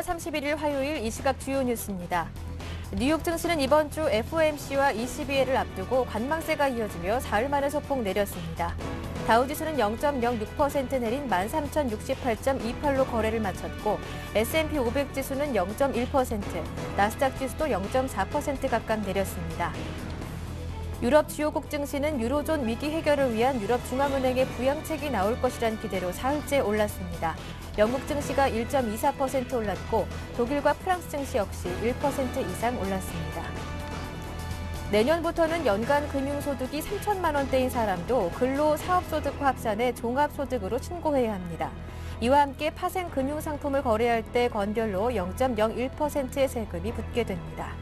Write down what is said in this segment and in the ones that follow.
2월 31일 화요일 이 시각 주요 뉴스입니다. 뉴욕 증시는 이번 주 FOMC와 ECB를 앞두고 관망세가 이어지며 사흘 만에 소폭 내렸습니다. 다우지수는 0.06% 내린 13,068.28로 거래를 마쳤고 S&P 500 지수는 0.1%, 나스닥 지수도 0.4% 각각 내렸습니다. 유럽 주요국 증시는 유로존 위기 해결을 위한 유럽 중앙은행의 부양책이 나올 것이란 기대로 사흘째 올랐습니다. 영국 증시가 1.24% 올랐고 독일과 프랑스 증시 역시 1% 이상 올랐습니다. 내년부터는 연간 금융소득이 3천만 원대인 사람도 근로사업소득과 합산해 종합소득으로 신고해야 합니다. 이와 함께 파생 금융상품을 거래할 때 건별로 0.01%의 세금이 붙게 됩니다.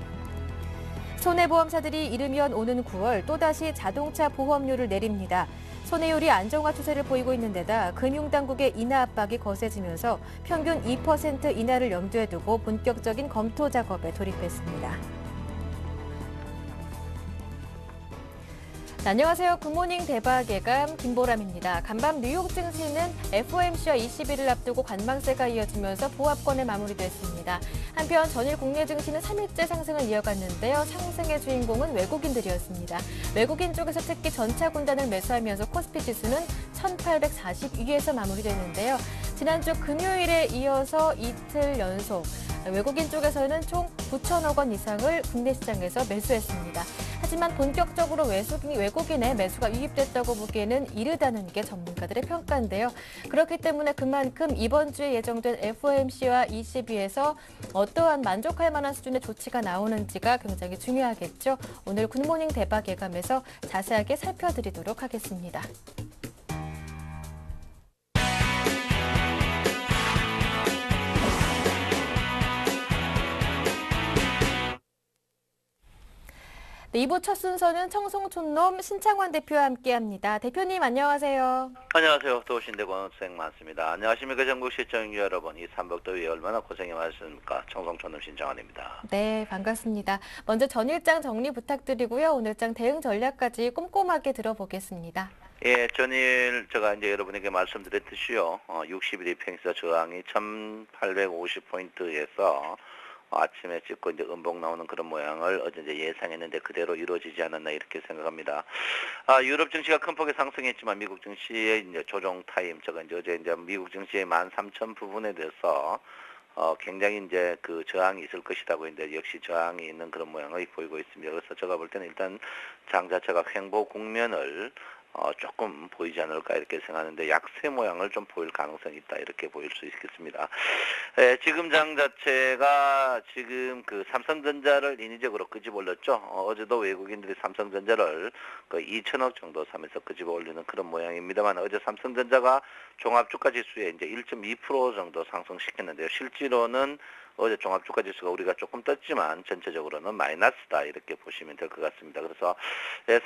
손해보험사들이 이르면 오는 9월 또다시 자동차 보험료를 내립니다. 손해율이 안정화 추세를 보이고 있는 데다 금융당국의 인하 압박이 거세지면서 평균 2% 인하를 염두에 두고 본격적인 검토 작업에 돌입했습니다. 안녕하세요. 굿모닝 대박 예감 김보람입니다. 간밤 뉴욕 증시는 FOMC와 ECB를 앞두고 관망세가 이어지면서 보합권에 마무리됐습니다. 한편 전일 국내 증시는 3일째 상승을 이어갔는데요. 상승의 주인공은 외국인들이었습니다. 외국인 쪽에서 특히 전차 군단을 매수하면서 코스피 지수는 1842에서 마무리됐는데요. 지난주 금요일에 이어서 이틀 연속 외국인 쪽에서는 총 9천억 원 이상을 국내 시장에서 매수했습니다. 하지만 본격적으로 외국인의 매수가 유입됐다고 보기에는 이르다는 게 전문가들의 평가인데요. 그렇기 때문에 그만큼 이번 주에 예정된 FOMC와 ECB에서 어떠한 만족할 만한 수준의 조치가 나오는지가 굉장히 중요하겠죠. 오늘 굿모닝 대박 예감에서 자세하게 살펴드리도록 하겠습니다. 네, 2부 첫 순서는 청송촌놈 신창원 대표와 함께합니다. 대표님 안녕하세요. 안녕하세요. 더우신데 고생 많습니다. 안녕하십니까 전국 시청자 여러분. 이 삼복더위에 얼마나 고생이 많으십니까. 청송촌놈 신창원입니다. 네, 반갑습니다. 먼저 전일장 정리 부탁드리고요. 오늘장 대응 전략까지 꼼꼼하게 들어보겠습니다. 예, 전일 제가 이제 여러분에게 말씀드렸듯이요. 60일 평에서 저항이 1850포인트에서 아침에 찍고 이제 음봉 나오는 그런 모양을 어제 이제 예상했는데 그대로 이루어지지 않았나 이렇게 생각합니다. 유럽 증시가 큰 폭의 상승했지만 미국 증시의 이제 조정 타임, 제가 이제 어제 이제 미국 증시의 13,000 부분에 대해서 굉장히 이제 그 저항이 있을 것이라고 했는데 역시 저항이 있는 그런 모양을 보이고 있습니다. 그래서 제가 볼 때는 일단 장 자체가 횡보 국면을 조금 보이지 않을까 이렇게 생각하는데 약세 모양을 좀 보일 가능성이 있다 이렇게 보일 수 있겠습니다. 지금 장 자체가 지금 그 삼성전자를 인위적으로 끄집어 올렸죠. 어제도 외국인들이 삼성전자를 그 2천억 정도 삼에서 끄집어 올리는 그런 모양입니다만 어제 삼성전자가 종합주가 지수에 이제 1.2% 정도 상승시켰는데요. 실제로는 어제 종합주가 지수가 우리가 조금 떴지만 전체적으로는 마이너스다 이렇게 보시면 될 것 같습니다. 그래서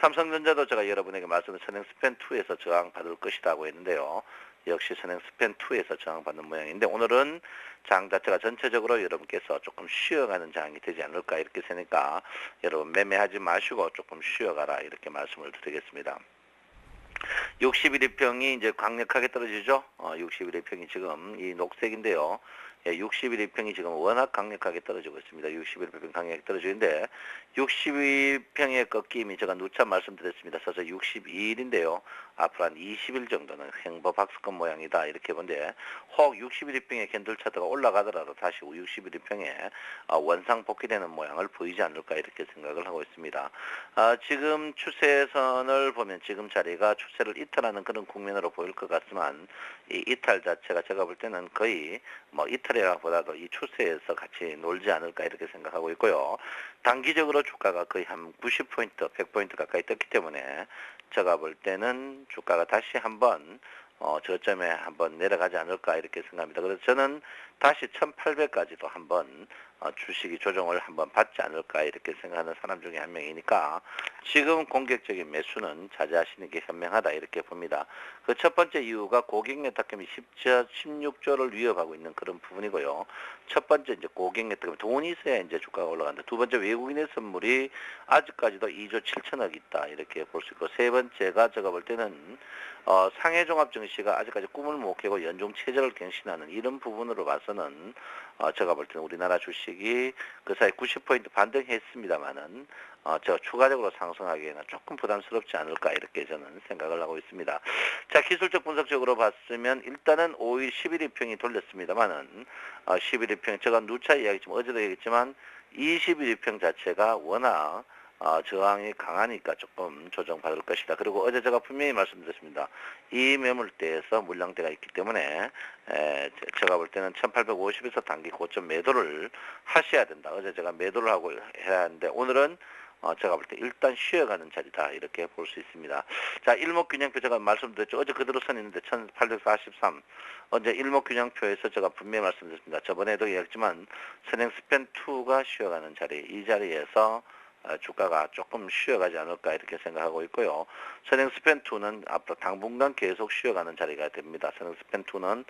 삼성전자도 제가 여러분에게 말씀을 선행 스팬2에서 저항받을 것이라고 했는데요. 역시 선행 스팬2에서 저항받는 모양인데 오늘은 장 자체가 전체적으로 여러분께서 조금 쉬어가는 장이 되지 않을까 이렇게 생각하니까 여러분 매매하지 마시고 조금 쉬어가라 이렇게 말씀을 드리겠습니다. 61일평이 이제 강력하게 떨어지죠. 61일평이 지금 이 녹색인데요. 61일평이 지금 워낙 강력하게 떨어지고 있습니다. 61일평 강력하게 떨어지는데 62평의 꺾임이 제가 누차 말씀드렸습니다. 서서 62일인데요. 앞으로 한 20일 정도는 횡보 박스권 모양이다 이렇게 본데 혹 61일평의 캔들 차트가 올라가더라도 다시 61일평에 원상 복귀되는 모양을 보이지 않을까 이렇게 생각을 하고 있습니다. 지금 추세선을 보면 지금 자리가 추세를 이탈하는 그런 국면으로 보일 것 같지만 이 이탈 자체가 제가 볼 때는 거의 뭐 이탈이라보다도 이 추세에서 같이 놀지 않을까 이렇게 생각하고 있고요. 단기적으로 주가가 거의 한 90포인트, 100포인트 가까이 떴기 때문에 제가 볼 때는 주가가 다시 한번 저점에 한번 내려가지 않을까 이렇게 생각합니다. 그래서 저는 다시 1800까지도 한번 주식이 조정을 한번 받지 않을까 이렇게 생각하는 사람 중에 한 명이니까 지금 공격적인 매수는 자제하시는 게 현명하다 이렇게 봅니다. 그 첫 번째 이유가 고객 매탁금이 16조를 위협하고 있는 그런 부분이고요. 첫 번째 이제 고객 매탁금 돈이 있어야 이제 주가가 올라간다. 두 번째 외국인의 선물이 아직까지도 2조 7천억 있다 이렇게 볼 수 있고 세 번째가 제가 볼 때는 상해종합증시가 아직까지 꿈을 못 깨고 연중 최저를 갱신하는 이런 부분으로 봤을 봐서는 제가 볼 때는 우리나라 주식이 그 사이 90포인트 반등했습니다만은 저 추가적으로 상승하기에는 조금 부담스럽지 않을까 이렇게 저는 생각을 하고 있습니다. 자, 기술적 분석적으로 봤으면 일단은 5일 11일평이 돌렸습니다만은 11일평 제가 누차 이야기했지만 어제도 얘기했지만 21일평 자체가 워낙 저항이 강하니까 조금 조정받을 것이다. 그리고 어제 제가 분명히 말씀드렸습니다. 이 매물대에서 물량대가 있기 때문에 제가 볼 때는 1850에서 단기 고점 매도를 하셔야 된다. 어제 제가 매도를 하고 해야 하는데 오늘은 제가 볼 때 일단 쉬어가는 자리다 이렇게 볼 수 있습니다. 자, 일목균형표 제가 말씀드렸죠. 어제 그대로 선 있는데 1843 어제 일목균형표에서 제가 분명히 말씀드렸습니다. 저번에도 얘기했지만 선행스팬2가 쉬어가는 자리, 이 자리에서 주가가 조금 쉬어가지 않을까 이렇게 생각하고 있고요. 선행스팬2는 앞으로 당분간 계속 쉬어가는 자리가 됩니다. 선행스팬2는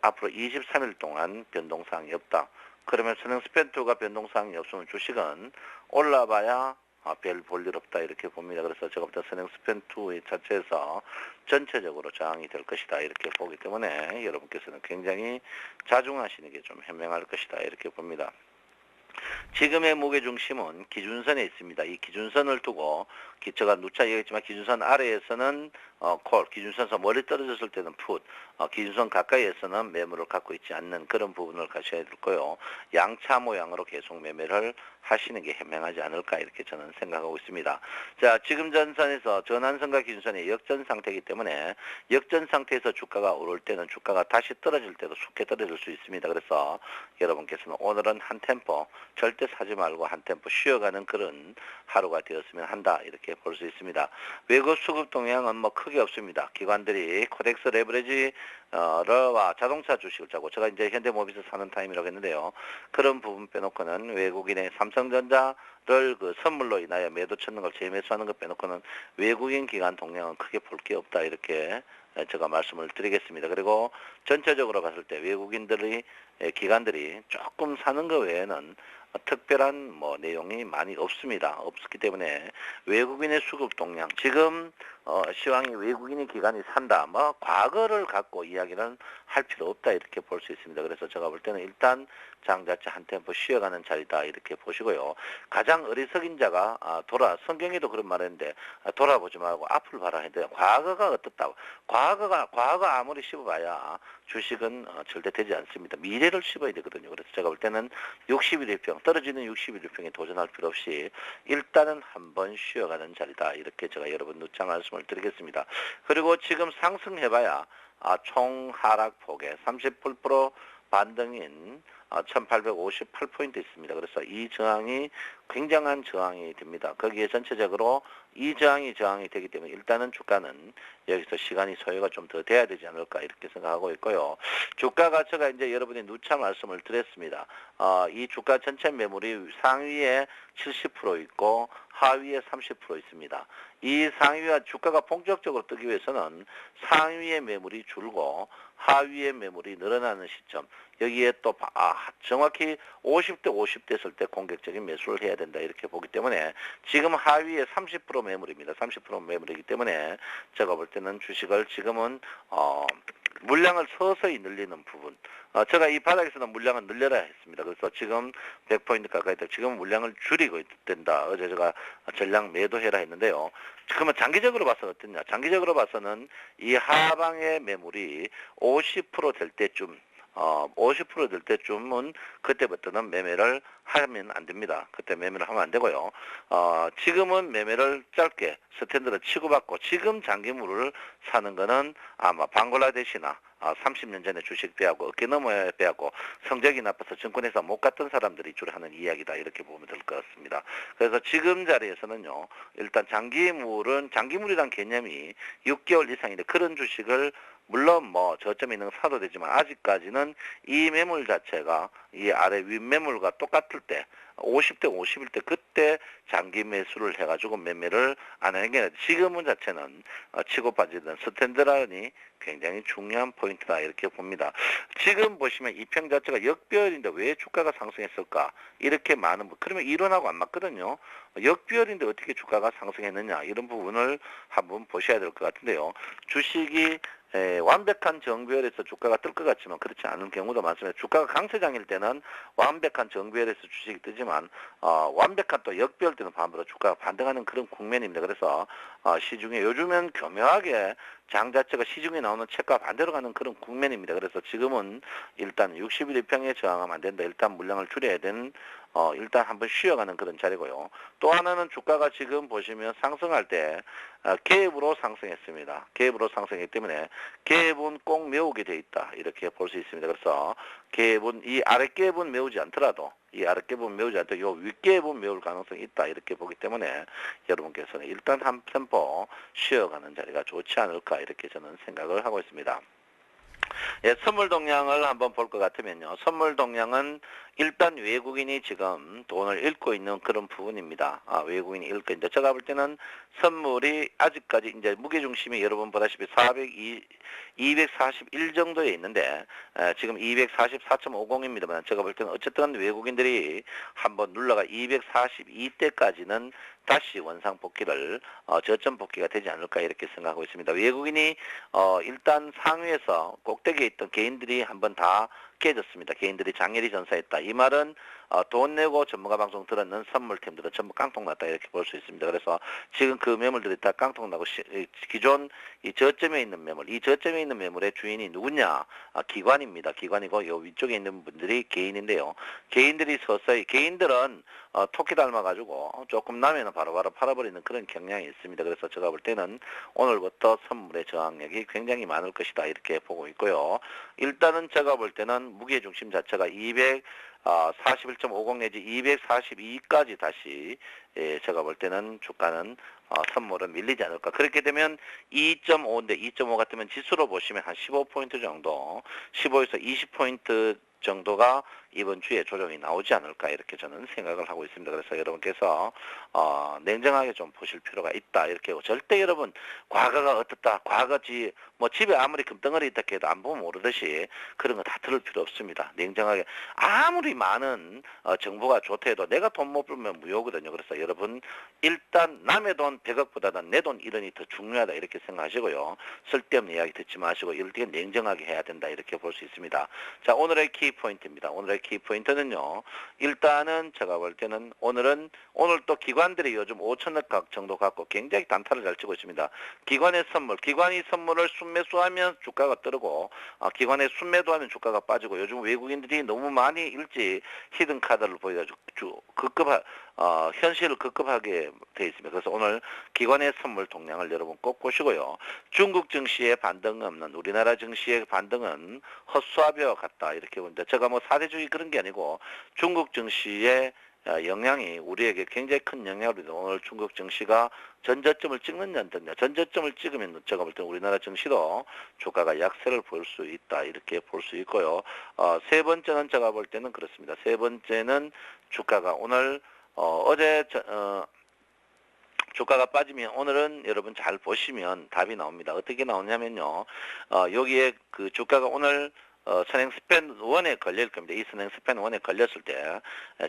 앞으로 23일 동안 변동사항이 없다. 그러면 선행스팬2가 변동사항이 없으면 주식은 올라봐야 별 볼 일 없다 이렇게 봅니다. 그래서 제가 볼 때 선행스팬2 자체에서 전체적으로 저항이 될 것이다 이렇게 보기 때문에 여러분께서는 굉장히 자중하시는 게 좀 현명할 것이다 이렇게 봅니다. 지금의 무게중심은 기준선에 있습니다. 이 기준선을 두고 제가 누차 얘기했지만 기준선 아래에서는 콜, 기준선에서 멀리 떨어졌을 때는 풋, 기준선 가까이에서는 매물을 갖고 있지 않는 그런 부분을 가셔야 될 거요. 양차 모양으로 계속 매매를 하시는 게 현명하지 않을까 이렇게 저는 생각하고 있습니다. 자, 지금 전선에서 전환선과 기준선이 역전 상태이기 때문에 역전 상태에서 주가가 오를 때는 주가가 다시 떨어질 때도 쉽게 떨어질 수 있습니다. 그래서 여러분께서는 오늘은 한 템포 절대 사지 말고 한 템포 쉬어가는 그런 하루가 되었으면 한다 이렇게 볼 수 있습니다. 외국 수급 동향은 뭐 크게 없습니다. 기관들이 코덱스 레버리지와 자동차 주식을 짜고 제가 이제 현대모비스 사는 타임이라고 했는데요. 그런 부분 빼놓고는 외국인의 삼성전자를 그 선물로 인하여 매도 찾는 걸 재매수하는 것 빼놓고는 외국인 기관 동향은 크게 볼 게 없다 이렇게 제가 말씀을 드리겠습니다. 그리고 전체적으로 봤을 때 외국인들이 기관들이 조금 사는 것 외에는 특별한 뭐 내용이 많이 없습니다. 없기 때문에 외국인의 수급 동향 지금 시황이 외국인의 기관이 산다 뭐 과거를 갖고 이야기는 할 필요 없다 이렇게 볼 수 있습니다. 그래서 제가 볼 때는 일단 장 자체 한 템포 쉬어가는 자리다 이렇게 보시고요. 가장 어리석인 자가 성경에도 그런 말 했는데 돌아보지 말고 앞을 봐라 했는데 과거가 어떻다고 과거 아무리 씹어봐야 주식은 절대 되지 않습니다. 미래를 씹어야 되거든요. 그래서 제가 볼 때는 61일평 떨어지는 61일평에 도전할 필요 없이 일단은 한번 쉬어가는 자리다 이렇게 제가 여러분 누차 말씀을 드리겠습니다. 그리고 지금 상승해봐야 총 하락폭의 30% 반등인 1858포인트 있습니다. 그래서 이 저항이 굉장한 저항이 됩니다. 거기에 전체적으로 이 저항이 되기 때문에 일단은 주가는 여기서 시간이 소요가 좀 더 돼야 되지 않을까 이렇게 생각하고 있고요. 주가 가치가 이제 여러분이 누차 말씀을 드렸습니다. 이 주가 전체 매물이 상위에 70% 있고 하위에 30% 있습니다. 이 상위와 주가가 본격적으로 뜨기 위해서는 상위의 매물이 줄고 하위의 매물이 늘어나는 시점 여기에 또 정확히 50대 50 됐을 때 공격적인 매수를 해야 된다 이렇게 보기 때문에 지금 하위에 30% 매물입니다. 30% 매물이기 때문에 제가 볼 때는 주식을 지금은 물량을 서서히 늘리는 부분 제가 이 바닥에서는 물량을 늘려라 했습니다. 그래서 지금 100포인트 가까이 돼 지금 물량을 줄이고 된다. 어제 제가 전량 매도해라 했는데요. 그러면 장기적으로 봐서 어떠냐? 장기적으로 봐서는 이 하방의 매물이 50% 될 때쯤 50% 될 때쯤은 그때부터는 매매를 하면 안 됩니다. 그때 매매를 하면 안 되고요. 지금은 매매를 짧게 스탠드를 치고받고 지금 장기물을 사는 거는 아마 방글라데시나 30년 전에 주식 빼하고 어깨 너머에 빼하고 성적이 나빠서 증권회사 못 갔던 사람들이 주로 하는 이야기다 이렇게 보면 될 것 같습니다. 그래서 지금 자리에서는요. 일단 장기물이란 개념이 6개월 이상인데 그런 주식을 물론 뭐 저점에 있는 거 사도 되지만 아직까지는 이 매물 자체가 이 아래 윗매물과 똑같을 때 50대 51대 그때 장기 매수를 해가지고 매매를 안 하는 게 아니라 지금은 자체는 치고 빠지던 스탠드라인이 굉장히 중요한 포인트다 이렇게 봅니다. 지금 보시면 이 평 자체가 역배열인데 왜 주가가 상승했을까? 이렇게 많은 그러면 이론하고 안 맞거든요. 역배열인데 어떻게 주가가 상승했느냐 이런 부분을 한번 보셔야 될 것 같은데요. 주식이 완벽한 정배열에서 주가가 뜰 것 같지만 그렇지 않은 경우도 많습니다. 주가가 강세장일 때는 완벽한 정배열에서 주식이 뜨지만 완벽한 또 역배열 때는 반대로 주가가 반등하는 그런 국면입니다. 그래서 시중에 요즘엔 교묘하게 장 자체가 시중에 나오는 책과 반대로 가는 그런 국면입니다. 그래서 지금은 일단 60일 평에 저항하면 안 된다. 일단 물량을 줄여야 되는 일단 한번 쉬어가는 그런 자리고요. 또 하나는 주가가 지금 보시면 상승할 때 갭으로 상승했습니다. 갭으로 상승했기 때문에 갭은 꼭 메우게 돼 있다. 이렇게 볼 수 있습니다. 그래서 갭은 이 아랫갭은 메우지 않더라도 이 아랫갭은 메우지 않더라도 요 윗갭은 메울 가능성이 있다. 이렇게 보기 때문에 여러분께서는 일단 한 템포 쉬어가는 자리가 좋지 않을까 이렇게 저는 생각을 하고 있습니다. 예, 선물 동향을 한번 볼 것 같으면요. 선물 동향은 일단 외국인이 지금 돈을 잃고 있는 그런 부분입니다. 외국인이 잃고 있는데 제가 볼 때는 선물이 아직까지 이제 무게중심이 여러분 보다시피 241 정도에 있는데 지금 244.50입니다만 제가 볼 때는 어쨌든 외국인들이 한번 눌러가 242대까지는 다시 원상 복귀를 저점 복귀가 되지 않을까 이렇게 생각하고 있습니다. 외국인이 일단 상위에서 꼭대기에 있던 개인들이 한번 다 깨졌습니다. 개인들이 장렬히 전사했다. 이 말은 돈 내고 전문가 방송 들었는 선물팀들은 전부 깡통 났다 이렇게 볼 수 있습니다. 그래서 지금 그 매물들이 다 깡통 나고 기존 이 저점에 있는 매물, 이 저점에 있는 매물의 주인이 누구냐? 기관입니다. 기관이고 요 위쪽에 있는 분들이 개인인데요. 개인들이 서서히 개인들은 토끼 닮아가지고 조금 나면은 바로바로 팔아버리는 그런 경향이 있습니다. 그래서 제가 볼 때는 오늘부터 선물의 저항력이 굉장히 많을 것이다 이렇게 보고 있고요. 일단은 제가 볼 때는 무게중심 자체가 41.50 내지 242까지 다시 제가 볼 때는 주가는 선물은 밀리지 않을까. 그렇게 되면 2.5인데 2.5 같으면 지수로 보시면 한 15포인트 정도, 15에서 20포인트 정도가 이번 주에 조정이 나오지 않을까 이렇게 저는 생각을 하고 있습니다. 그래서 여러분께서 냉정하게 좀 보실 필요가 있다 이렇게 하고 절대 여러분 과거가 어떻다 과거지 뭐 집에 아무리 금덩어리 있다 해도 안 보면 모르듯이 그런 거 다 들을 필요 없습니다. 냉정하게 아무리 많은 정보가 좋다 해도 내가 돈 못 벌면 무효거든요. 그래서 여러분 일단 남의 돈 100억보다는 내 돈 1원이 더 중요하다 이렇게 생각하시고요. 쓸데없는 이야기 듣지 마시고 이럴 때 냉정하게 해야 된다 이렇게 볼 수 있습니다. 자, 오늘의 키포인트입니다. 오늘의 키포인트는요. 일단은 제가 볼 때는 오늘 또 기관들이 요즘 5천억 정도 갖고 굉장히 단타를 잘 치고 있습니다. 기관의 선물, 기관이 선물을 순매수하면 주가가 떨어고 기관의 순매도하면 주가가 빠지고 요즘 외국인들이 너무 많이 일찍 히든 카드를 보여가지고 현실을 급급하게 돼 있습니다. 그래서 오늘 기관의 선물 동향을 여러분 꼭 보시고요. 중국 증시의 반등 없는 우리나라 증시의 반등은 헛수아비와 같다 이렇게 보는데 제가 뭐 사대주의 그런 게 아니고 중국 증시의 영향이 우리에게 굉장히 큰 영향을 입니다. 오늘 중국 증시가 전저점을 찍는 냐 전저점을 찍으면 제가 볼 때는 우리나라 증시도 주가가 약세를 보일 수 있다 이렇게 볼 수 있고요. 세 번째는 제가 볼 때는 그렇습니다. 세 번째는 주가가 오늘 어제 주가가 빠지면 오늘은 여러분 잘 보시면 답이 나옵니다. 어떻게 나오냐면요. 여기에 그 주가가 오늘 선행 스팬 1에 걸릴 겁니다. 이 선행 스팬 1에 걸렸을 때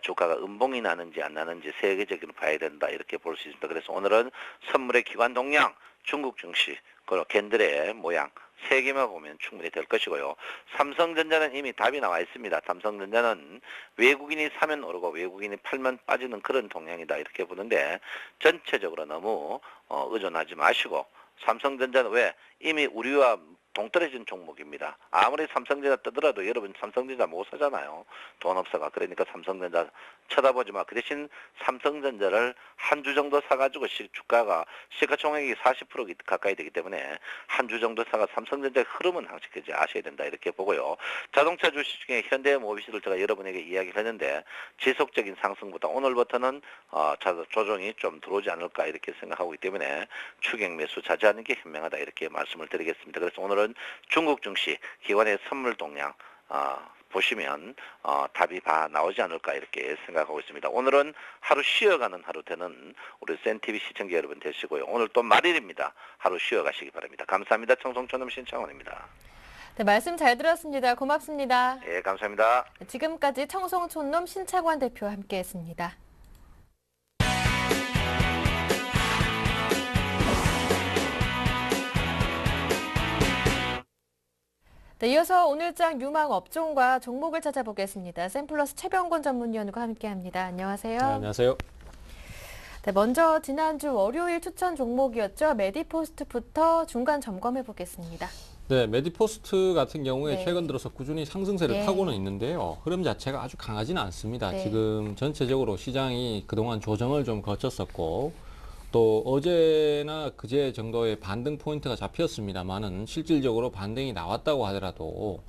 주가가 음봉이 나는지 안 나는지 세계적으로 봐야 된다 이렇게 볼 수 있습니다. 그래서 오늘은 선물의 기관 동향, 중국 증시, 그리고 캔들의 모양 세 개만 보면 충분히 될 것이고요. 삼성전자는 이미 답이 나와 있습니다. 삼성전자는 외국인이 사면 오르고 외국인이 팔면 빠지는 그런 동향이다 이렇게 보는데 전체적으로 너무 의존하지 마시고 삼성전자는 왜 이미 우리와 동떨어진 종목입니다. 아무리 삼성전자 뜨더라도 여러분 삼성전자 못 사잖아요. 돈 없어가. 그러니까 삼성전자 쳐다보지 마. 그 대신 삼성전자를 한 주 정도 사가지고 주가가 시가총액이 40% 가까이 되기 때문에 한 주 정도 사가 삼성전자의 흐름은 항상 아셔야 된다 이렇게 보고요. 자동차 주식 중에 현대모비스를 제가 여러분에게 이야기를 했는데 지속적인 상승보다 오늘부터는 조정이 좀 들어오지 않을까 이렇게 생각하고 있기 때문에 추격 매수 자제하는 게 현명하다 이렇게 말씀을 드리겠습니다. 그래서 오늘은 중국 증시 기관의 선물 동향 보시면 답이 나오지 않을까 이렇게 생각하고 있습니다. 오늘은 하루 쉬어가는 하루 되는 우리 센TV 시청자 여러분 되시고요. 오늘 또 말일입니다. 하루 쉬어가시기 바랍니다. 감사합니다. 청송촌놈 신창원입니다. 네, 말씀 잘 들었습니다. 고맙습니다. 예, 감사합니다. 지금까지 청송촌놈 신창원 대표와 함께했습니다. 네, 이어서 오늘장 유망 업종과 종목을 찾아보겠습니다. 샘플러스 최병권 전문위원과 함께합니다. 안녕하세요. 네, 안녕하세요. 네, 먼저 지난주 월요일 추천 종목이었죠. 메디포스트부터 중간 점검해 보겠습니다. 네, 메디포스트 같은 경우에 네. 최근 들어서 꾸준히 상승세를 네. 타고는 있는데요. 흐름 자체가 아주 강하지는 않습니다. 네. 지금 전체적으로 시장이 그동안 조정을 좀 거쳤었고 또 어제나 그제 정도의 반등 포인트가 잡혔습니다만은 실질적으로 반등이 나왔다고 하더라도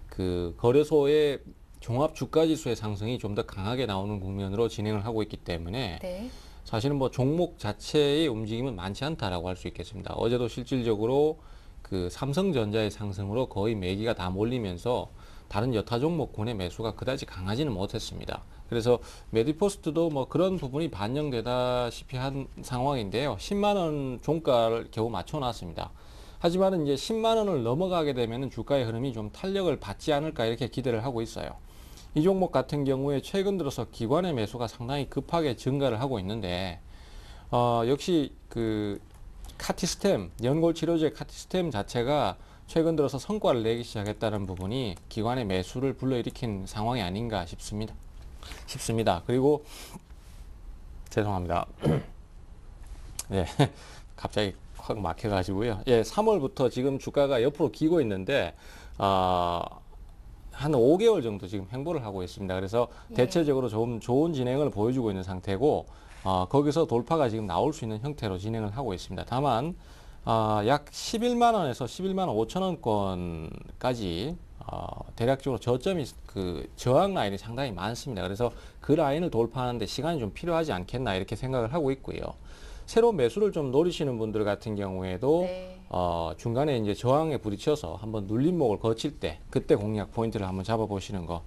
그 거래소의 종합 주가 지수의 상승이 좀 더 강하게 나오는 국면으로 진행을 하고 있기 때문에 네. 사실은 뭐 종목 자체의 움직임은 많지 않다라고 할 수 있겠습니다. 어제도 실질적으로 그 삼성전자의 상승으로 거의 매기가 다 몰리면서 다른 여타 종목군의 매수가 그다지 강하지는 못했습니다. 그래서 메디포스트도 뭐 그런 부분이 반영되다시피 한 상황인데요. 10만 원 종가를 겨우 맞춰놨습니다. 하지만 이제 10만 원을 넘어가게 되면 주가의 흐름이 좀 탄력을 받지 않을까 이렇게 기대를 하고 있어요. 이 종목 같은 경우에 최근 들어서 기관의 매수가 상당히 급하게 증가를 하고 있는데 역시 그 카티스템, 연골치료제 카티스템 자체가 최근 들어서 성과를 내기 시작했다는 부분이 기관의 매수를 불러일으킨 상황이 아닌가 싶습니다. 그리고 죄송합니다. 네, 갑자기 확 막혀가지고요. 예, 3월부터 지금 주가가 옆으로 기고 있는데 한 5개월 정도 지금 횡보를 하고 있습니다. 그래서 예. 대체적으로 좀 좋은 진행을 보여주고 있는 상태고 거기서 돌파가 지금 나올 수 있는 형태로 진행을 하고 있습니다. 다만 약 11만 원에서 11만 5천 원권까지 대략적으로 저점이 그 저항 라인이 상당히 많습니다. 그래서 그 라인을 돌파하는데 시간이 좀 필요하지 않겠나 이렇게 생각을 하고 있고요. 새로운 매수를 좀 노리시는 분들 같은 경우에도 네. 중간에 이제 저항에 부딪혀서 한번 눌림목을 거칠 때 그때 공략 포인트를 한번 잡아보시는 거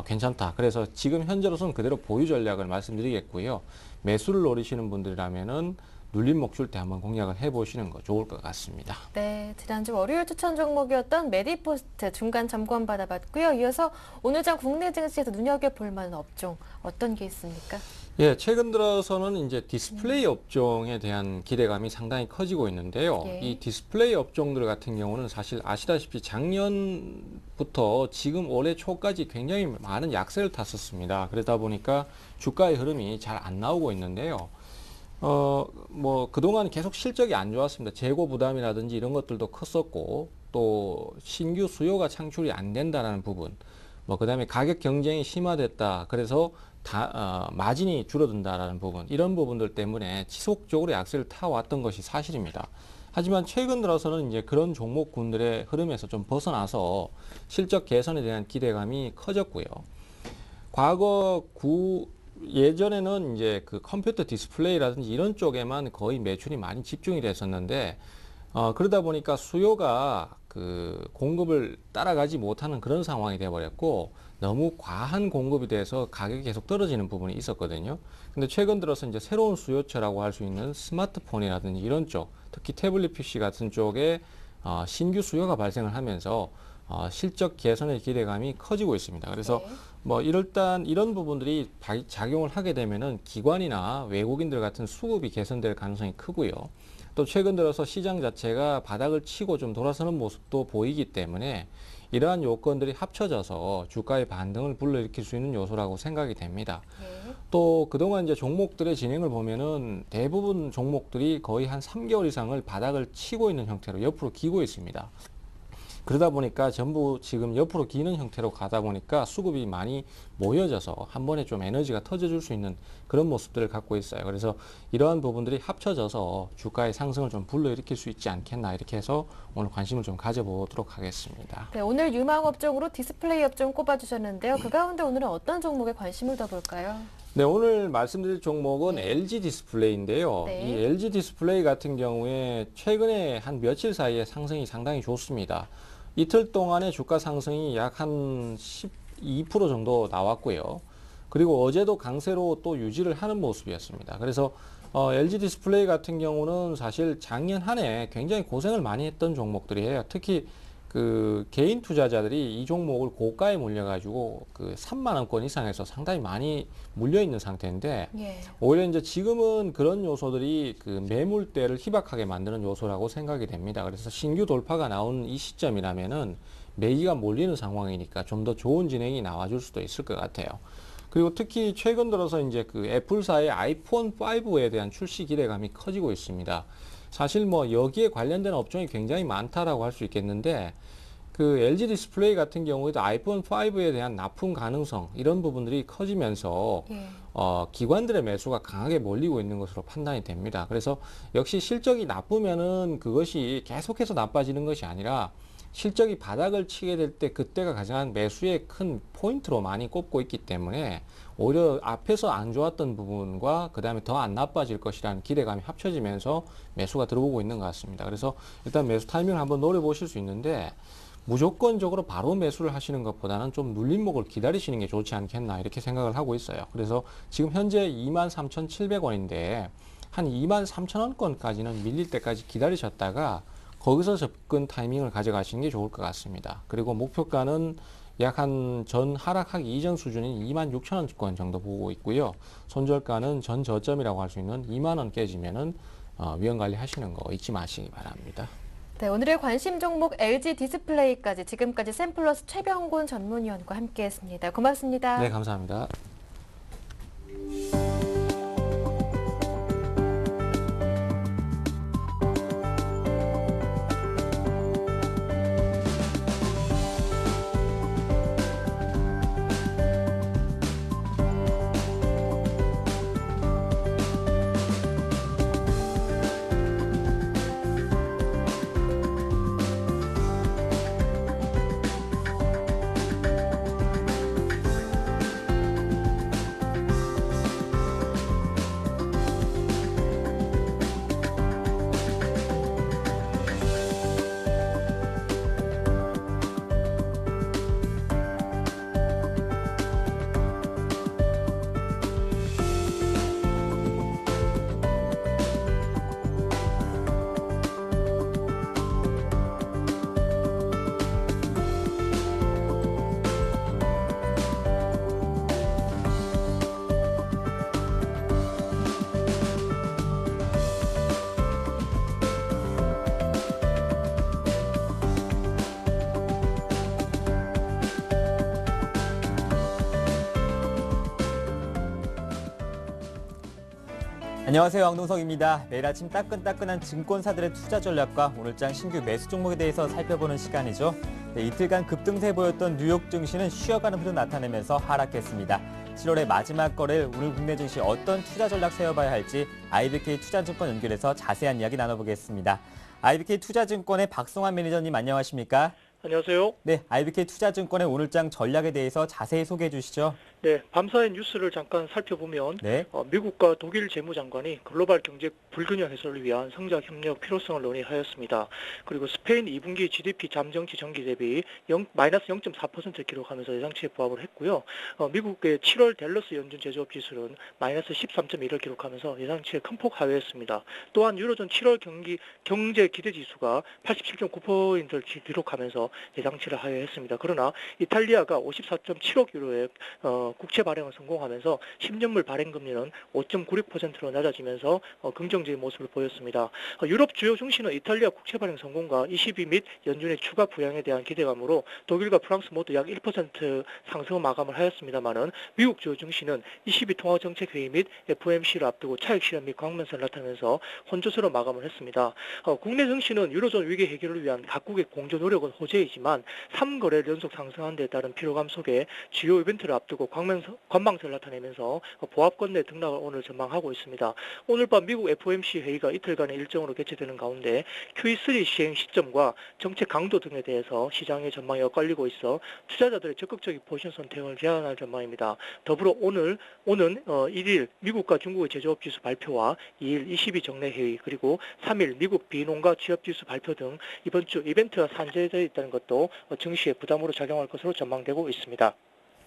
괜찮다. 그래서 지금 현재로서는 그대로 보유 전략을 말씀드리겠고요. 매수를 노리시는 분들이라면은 눌림목 줄 때 한번 공략을 해보시는 거 좋을 것 같습니다. 네, 지난주 월요일 추천 종목이었던 메디포스트 중간 점검 받아봤고요. 이어서 오늘장 국내 증시에서 눈여겨볼 만한 업종 어떤 게 있습니까? 예, 최근 들어서는 이제 디스플레이 업종에 대한 기대감이 상당히 커지고 있는데요. 예. 이 디스플레이 업종들 같은 경우는 사실 아시다시피 작년부터 지금 올해 초까지 굉장히 많은 약세를 탔었습니다. 그러다 보니까 주가의 흐름이 잘 안 나오고 있는데요. 뭐 그동안 계속 실적이 안 좋았습니다. 재고 부담이라든지 이런 것들도 컸었고 또 신규 수요가 창출이 안 된다는 부분, 뭐 그다음에 가격 경쟁이 심화됐다. 그래서 마진이 줄어든다라는 부분, 이런 부분들 때문에 지속적으로 약세를 타왔던 것이 사실입니다. 하지만 최근 들어서는 이제 그런 종목군들의 흐름에서 좀 벗어나서 실적 개선에 대한 기대감이 커졌고요. 과거 예전에는 이제 그 컴퓨터 디스플레이라든지 이런 쪽에만 거의 매출이 많이 집중이 됐었는데 그러다 보니까 수요가 그 공급을 따라가지 못하는 그런 상황이 돼버렸고 너무 과한 공급이 돼서 가격이 계속 떨어지는 부분이 있었거든요. 근데 최근 들어서 이제 새로운 수요처라고 할 수 있는 스마트폰이라든지 이런 쪽, 특히 태블릿 PC 같은 쪽에 신규 수요가 발생을 하면서 실적 개선의 기대감이 커지고 있습니다. 그래서 네. 뭐 일단 이런 부분들이 작용을 하게 되면은 기관이나 외국인들 같은 수급이 개선될 가능성이 크고요. 또 최근 들어서 시장 자체가 바닥을 치고 좀 돌아서는 모습도 보이기 때문에 이러한 요건들이 합쳐져서 주가의 반등을 불러일으킬 수 있는 요소라고 생각이 됩니다. 네. 또 그동안 이제 종목들의 진행을 보면은 대부분 종목들이 거의 한 3개월 이상을 바닥을 치고 있는 형태로 옆으로 기고 있습니다. 그러다 보니까 전부 지금 옆으로 기는 형태로 가다 보니까 수급이 많이 모여져서 한 번에 좀 에너지가 터져줄 수 있는 그런 모습들을 갖고 있어요. 그래서 이러한 부분들이 합쳐져서 주가의 상승을 좀 불러일으킬 수 있지 않겠나 이렇게 해서 오늘 관심을 좀 가져보도록 하겠습니다. 네, 오늘 유망 업종으로 디스플레이 업종 꼽아주셨는데요. 그 가운데 오늘은 어떤 종목에 관심을 더 볼까요? 네, 오늘 말씀드릴 종목은 LG 디스플레이인데요. 네. 이 LG 디스플레이 같은 경우에 최근에 한 며칠 사이에 상승이 상당히 좋습니다. 이틀 동안의 주가 상승이 약 한 2% 정도 나왔고요. 그리고 어제도 강세로 또 유지를 하는 모습이었습니다. 그래서 LG 디스플레이 같은 경우는 사실 작년 한 해 굉장히 고생을 많이 했던 종목들이에요. 특히 그 개인 투자자들이 이 종목을 고가에 몰려가지고 그 3만 원권 이상에서 상당히 많이 물려 있는 상태인데 예. 오히려 이제 지금은 그런 요소들이 그 매물대를 희박하게 만드는 요소라고 생각이 됩니다. 그래서 신규 돌파가 나온 이 시점이라면은 매기가 몰리는 상황이니까 좀 더 좋은 진행이 나와줄 수도 있을 것 같아요. 그리고 특히 최근 들어서 이제 그 애플사의 아이폰 5에 대한 출시 기대감이 커지고 있습니다. 사실 뭐 여기에 관련된 업종이 굉장히 많다라고 할 수 있겠는데 그 LG 디스플레이 같은 경우에도 아이폰 5에 대한 납품 가능성 이런 부분들이 커지면서 예. 기관들의 매수가 강하게 몰리고 있는 것으로 판단이 됩니다. 그래서 역시 실적이 나쁘면은 그것이 계속해서 나빠지는 것이 아니라 실적이 바닥을 치게 될 때 그때가 가장 매수의 큰 포인트로 많이 꼽고 있기 때문에 오히려 앞에서 안 좋았던 부분과 그 다음에 더 안 나빠질 것이라는 기대감이 합쳐지면서 매수가 들어오고 있는 것 같습니다. 그래서 일단 매수 타이밍을 한번 노려보실 수 있는데 무조건적으로 바로 매수를 하시는 것보다는 좀 눌림목을 기다리시는 게 좋지 않겠나 이렇게 생각을 하고 있어요. 그래서 지금 현재 23,700원인데 한 23,000원권까지는 밀릴 때까지 기다리셨다가 거기서 접근 타이밍을 가져가시는 게 좋을 것 같습니다. 그리고 목표가는 약 한 전 하락하기 이전 수준인 26,000원권 정도 보고 있고요. 손절가는 전 저점이라고 할 수 있는 2만 원 깨지면은 위험 관리 하시는 거 잊지 마시기 바랍니다. 네, 오늘의 관심 종목 LG 디스플레이까지 지금까지 샘플러스 최병곤 전문위원과 함께했습니다. 고맙습니다. 네, 감사합니다. 안녕하세요. 왕동석입니다. 매일 아침 따끈따끈한 증권사들의 투자 전략과 오늘장 신규 매수 종목에 대해서 살펴보는 시간이죠. 네, 이틀간 급등세 보였던 뉴욕 증시는 쉬어가는 흐름 나타내면서 하락했습니다. 7월의 마지막 거래일 오늘 국내 증시 어떤 투자 전략 세워봐야 할지 IBK 투자증권 연결해서 자세한 이야기 나눠보겠습니다. IBK 투자증권의 박성환 매니저님 안녕하십니까? 안녕하세요. 네, IBK 투자증권의 오늘장 전략에 대해서 자세히 소개해 주시죠. 네, 밤사이 뉴스를 잠깐 살펴보면 네. 미국과 독일 재무장관이 글로벌 경제 불균형 해소를 위한 성장 협력 필요성을 논의하였습니다. 그리고 스페인 2분기 GDP 잠정치 전기 대비 마이너스 0.4%를 기록하면서 예상치에 부합을 했고요. 미국의 7월 댈러스 연준 제조업 지수는 마이너스 13.1을 기록하면서 예상치에 큰 폭 하회했습니다. 또한 유로존 7월 경제 기대 지수가 87.9%를 기록하면서 예상치를 하회했습니다. 그러나 이탈리아가 54.7억 유로의 국채 발행을 성공하면서 10년물 발행 금리는 5.96%로 낮아지면서 긍정적인 모습을 보였습니다. 유럽 주요 증시는 이탈리아 국채 발행 성공과 ECB 및 연준의 추가 부양에 대한 기대감으로 독일과 프랑스 모두 약 1% 상승 마감을 하였습니다만은 미국 주요 증시는 ECB 통화정책회의 및 FOMC를 앞두고 차익 실현 및 강면세를 나타내면서 혼조세로 마감을 했습니다. 국내 증시는 유로존 위기 해결을 위한 각국의 공조 노력은 호재이지만 3거래를 연속 상승한 데 따른 피로감 속에 주요 이벤트를 앞두고 관망세를 나타내면서 보합권 내 등락을 오늘 전망하고 있습니다. 오늘 밤 미국 FOMC 회의가 이틀간의 일정으로 개최되는 가운데 QE3 시행 시점과 정책 강도 등에 대해서 시장의 전망이 엇갈리고 있어 투자자들의 적극적인 포지션 선택을 제한할 전망입니다. 더불어 오는 1일 미국과 중국의 제조업 지수 발표와 2일 ECB 정례 회의 그리고 3일 미국 비농가 취업 지수 발표 등 이번 주 이벤트가 산재되어 있다는 것도 증시에 부담으로 작용할 것으로 전망되고 있습니다.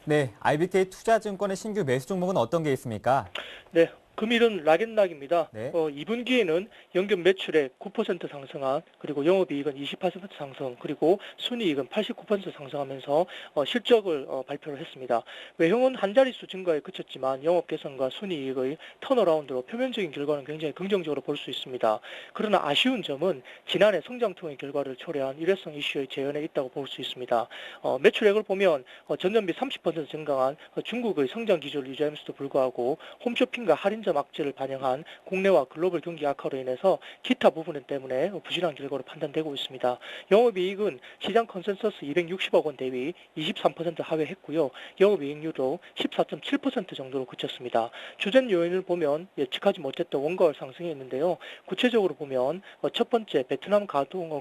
네, IBK 투자증권의 신규 매수 종목은 어떤 게 있습니까? 네, 금일은 락앤락입니다. 네. 2분기에는 연결 매출액 9% 상승한, 그리고 영업이익은 28% 상승, 그리고 순이익은 89% 상승하면서 실적을 발표를 했습니다. 외형은 한 자릿수 증가에 그쳤지만 영업 개선과 순이익의 턴어라운드로 표면적인 결과는 굉장히 긍정적으로 볼 수 있습니다. 그러나 아쉬운 점은 지난해 성장통의 결과를 초래한 일회성 이슈의 재현에 있다고 볼 수 있습니다. 매출액을 보면 전년비 30% 증가한 중국의 성장 기조를 유지하면서도 불구하고 홈쇼핑과 할인점 악재를 반영한 국내와 글로벌 경기 악화로 인해서 기타 부분 때문에 부실한 결과로 판단되고 있습니다. 영업이익은 시장 컨센서스 260억 원 대비 23% 하회했고요. 영업이익률도 14.7% 정도로 그쳤습니다. 주된 요인을 보면 예측하지 못했던 원가율 상승이 있는데요. 구체적으로 보면 첫 번째 베트남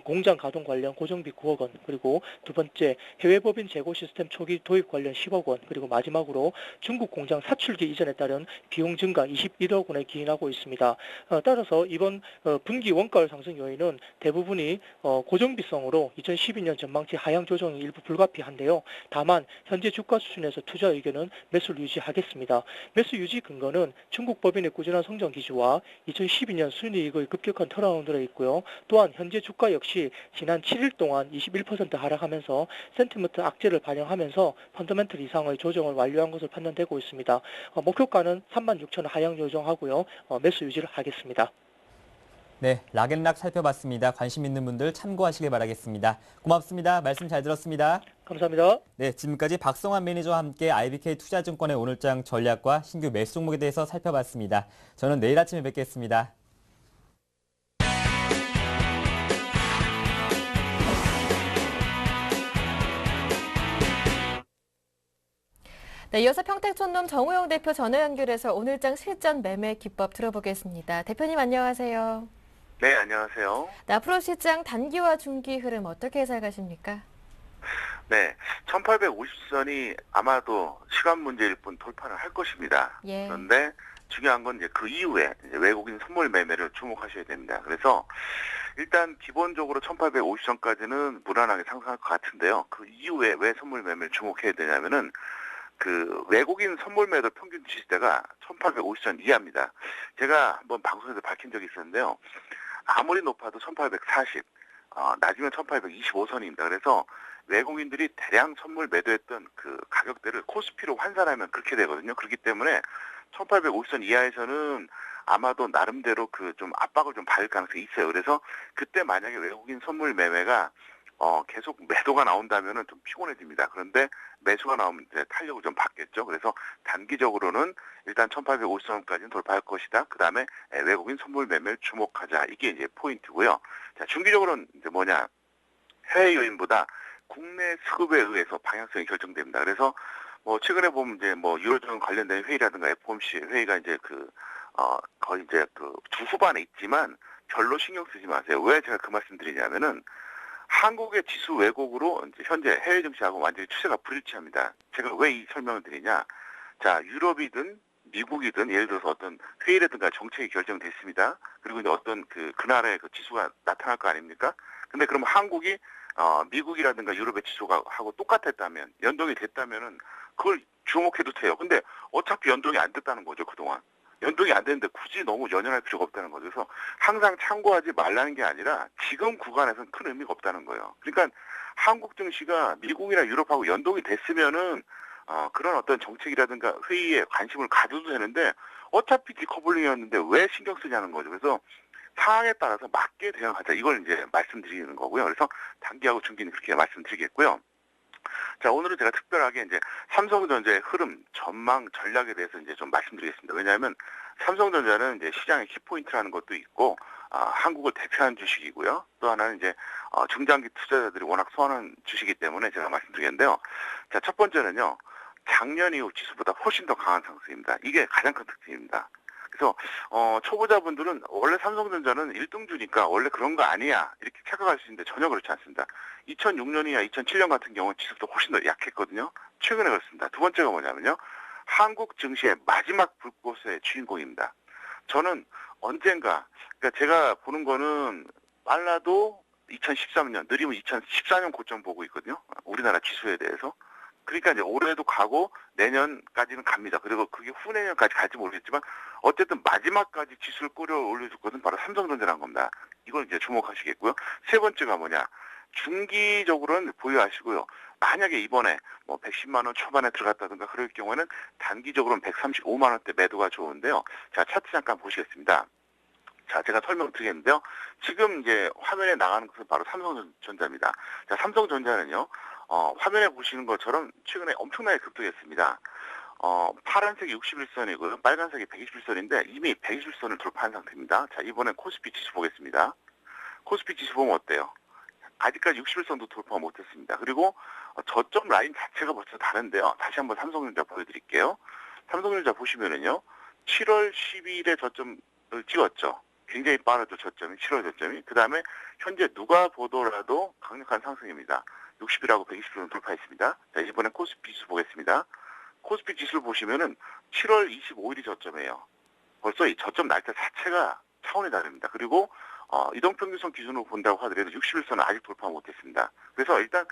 공장 가동 관련 고정비 9억 원, 그리고 두 번째 해외 법인 재고 시스템 초기 도입 관련 10억 원, 그리고 마지막으로 중국 공장 사출기 이전에 따른 비용 증가 21억 원에 기인하고 있습니다. 따라서 이번 분기 원가율 상승 요인은 대부분이 고정비성으로 2012년 전망치 하향 조정이 일부 불가피한데요. 다만 현재 주가 수준에서 투자 의견은 매수를 유지하겠습니다. 매수 유지 근거는 중국 법인의 꾸준한 성장 기조와 2012년 순이익의 급격한 턴어라운드에 있고요. 또한 현재 주가 역시 지난 7일 동안 21% 하락하면서 센티먼트 악재를 반영하면서 펀더멘털 이상의 조정을 완료한 것으로 판단되고 있습니다. 목표가는 36,000원 하향 조정하고요. 매수 유지를 하겠습니다. 네, 락앤락 살펴봤습니다. 관심 있는 분들 참고하시길 바라겠습니다. 고맙습니다. 말씀 잘 들었습니다. 감사합니다. 네, 지금까지 박성환 매니저와 함께 IBK 투자증권의 오늘장 전략과 신규 매수 종목에 대해서 살펴봤습니다. 저는 내일 아침에 뵙겠습니다. 네, 이어서 평택촌놈 정우영 대표 전화 연결해서 오늘장 실전 매매 기법 들어보겠습니다. 대표님 안녕하세요. 네, 안녕하세요. 네, 앞으로 시장 단기와 중기 흐름 어떻게 예상하십니까? 네, 1850선이 아마도 시간 문제일 뿐 돌파를 할 것입니다. 예. 그런데 중요한 건 이제 그 이후에 이제 외국인 선물 매매를 주목하셔야 됩니다. 그래서 일단 기본적으로 1850선까지는 무난하게 상승할 것 같은데요. 그 이후에 왜 선물 매매를 주목해야 되냐면은 그 외국인 선물 매도 평균 지지대가 1850선 이하입니다. 제가 한번 방송에서 밝힌 적이 있었는데요. 아무리 높아도 1840, 낮으면 1825선입니다. 그래서 외국인들이 대량 선물 매도했던 그 가격대를 코스피로 환산하면 그렇게 되거든요. 그렇기 때문에 1850선 이하에서는 아마도 나름대로 그 좀 압박을 좀 받을 가능성이 있어요. 그래서 그때 만약에 외국인 선물 매매가 계속 매도가 나온다면은 좀 피곤해집니다. 그런데 매수가 나오면 이제 탄력을 좀 받겠죠. 그래서 단기적으로는 일단 1850선까지는 돌파할 것이다. 그 다음에 외국인 선물 매매를 주목하자. 이게 이제 포인트고요. 자, 중기적으로는 이제 뭐냐. 해외 요인보다 국내 수급에 의해서 방향성이 결정됩니다. 그래서 뭐 최근에 보면 이제 뭐 유로존 관련된 회의라든가 FOMC 회의가 이제 거의 이제 주 후반에 있지만 별로 신경 쓰지 마세요. 왜 제가 그 말씀 드리냐면은 한국의 지수 왜곡으로 이제 현재 해외 증시하고 완전히 추세가 불일치합니다. 제가 왜 이 설명을 드리냐? 자, 유럽이든 미국이든 예를 들어서 어떤 회의라든가 정책이 결정됐습니다. 그리고 이제 어떤 그 나라의 그 지수가 나타날 거 아닙니까? 근데 그럼 한국이 미국이라든가 유럽의 지수가 하고 똑같았다면 연동이 됐다면은 그걸 주목해도 돼요. 근데 어차피 연동이 안 됐다는 거죠, 그동안. 연동이 안 되는데 굳이 너무 연연할 필요가 없다는 거죠. 그래서 항상 참고하지 말라는 게 아니라 지금 구간에서는 큰 의미가 없다는 거예요. 그러니까 한국 증시가 미국이나 유럽하고 연동이 됐으면은 그런 어떤 정책이라든가 회의에 관심을 가져도 되는데 어차피 디커블링이었는데 왜 신경 쓰냐는 거죠. 그래서 상황에 따라서 맞게 대응하자. 이걸 이제 말씀드리는 거고요. 그래서 단기하고 중기는 그렇게 말씀드리겠고요. 자, 오늘은 제가 특별하게 이제 삼성전자의 흐름, 전망, 전략에 대해서 이제 좀 말씀드리겠습니다. 왜냐하면 삼성전자는 이제 시장의 키포인트라는 것도 있고, 한국을 대표하는 주식이고요. 또 하나는 이제, 중장기 투자자들이 워낙 선호하는 주식이기 때문에 제가 말씀드리겠는데요. 자, 첫 번째는요, 작년 이후 지수보다 훨씬 더 강한 상승입니다. 이게 가장 큰 특징입니다. 그래서 초보자분들은 원래 삼성전자는 1등주니까 원래 그런 거 아니야 이렇게 착각할 수 있는데 전혀 그렇지 않습니다. 2006년이나 2007년 같은 경우는 지수도 훨씬 더 약했거든요. 최근에 그렇습니다. 두 번째가 뭐냐면요. 한국 증시의 마지막 불꽃의 주인공입니다. 저는 언젠가, 그러니까 제가 보는 거는 빨라도 2013년, 느리면 2014년 고점 보고 있거든요. 우리나라 지수에 대해서. 그러니까 이제 올해도 가고 내년까지는 갑니다. 그리고 그게 후내년까지 갈지 모르겠지만 어쨌든 마지막까지 지수를 끌어올려줄 것은 바로 삼성전자라는 겁니다. 이걸 이제 주목하시겠고요. 세 번째가 뭐냐? 중기적으로는 보유하시고요. 만약에 이번에 뭐 110만 원 초반에 들어갔다든가 그럴 경우에는 단기적으로는 135만 원대 매도가 좋은데요. 자, 차트 잠깐 보시겠습니다. 자, 제가 설명드리겠는데요. 지금 이제 화면에 나가는 것은 바로 삼성전자입니다. 자, 삼성전자는요, 화면에 보시는 것처럼 최근에 엄청나게 급등했습니다. 파란색이 61선이고요. 빨간색이 121선인데 이미 121선을 돌파한 상태입니다. 자, 이번엔 코스피 지수 보겠습니다. 코스피 지수 보면 어때요? 아직까지 61선도 돌파 못했습니다. 그리고 저점 라인 자체가 벌써 다른데요. 다시 한번 삼성전자 보여드릴게요. 삼성전자 보시면은요, 7월 10일에 저점을 찍었죠. 굉장히 빠르죠, 저점이. 7월 저점이. 그 다음에 현재 누가 보더라도 강력한 상승입니다. 60일하고 120일은 돌파했습니다. 자, 이번엔 코스피 지수 보겠습니다. 코스피 지수를 보시면은 7월 25일이 저점이에요. 벌써 이 저점 날짜 자체가 차원이 다릅니다. 그리고 이동평균선 기준으로 본다고 하더라도 61선은 아직 돌파 못했습니다. 그래서 일단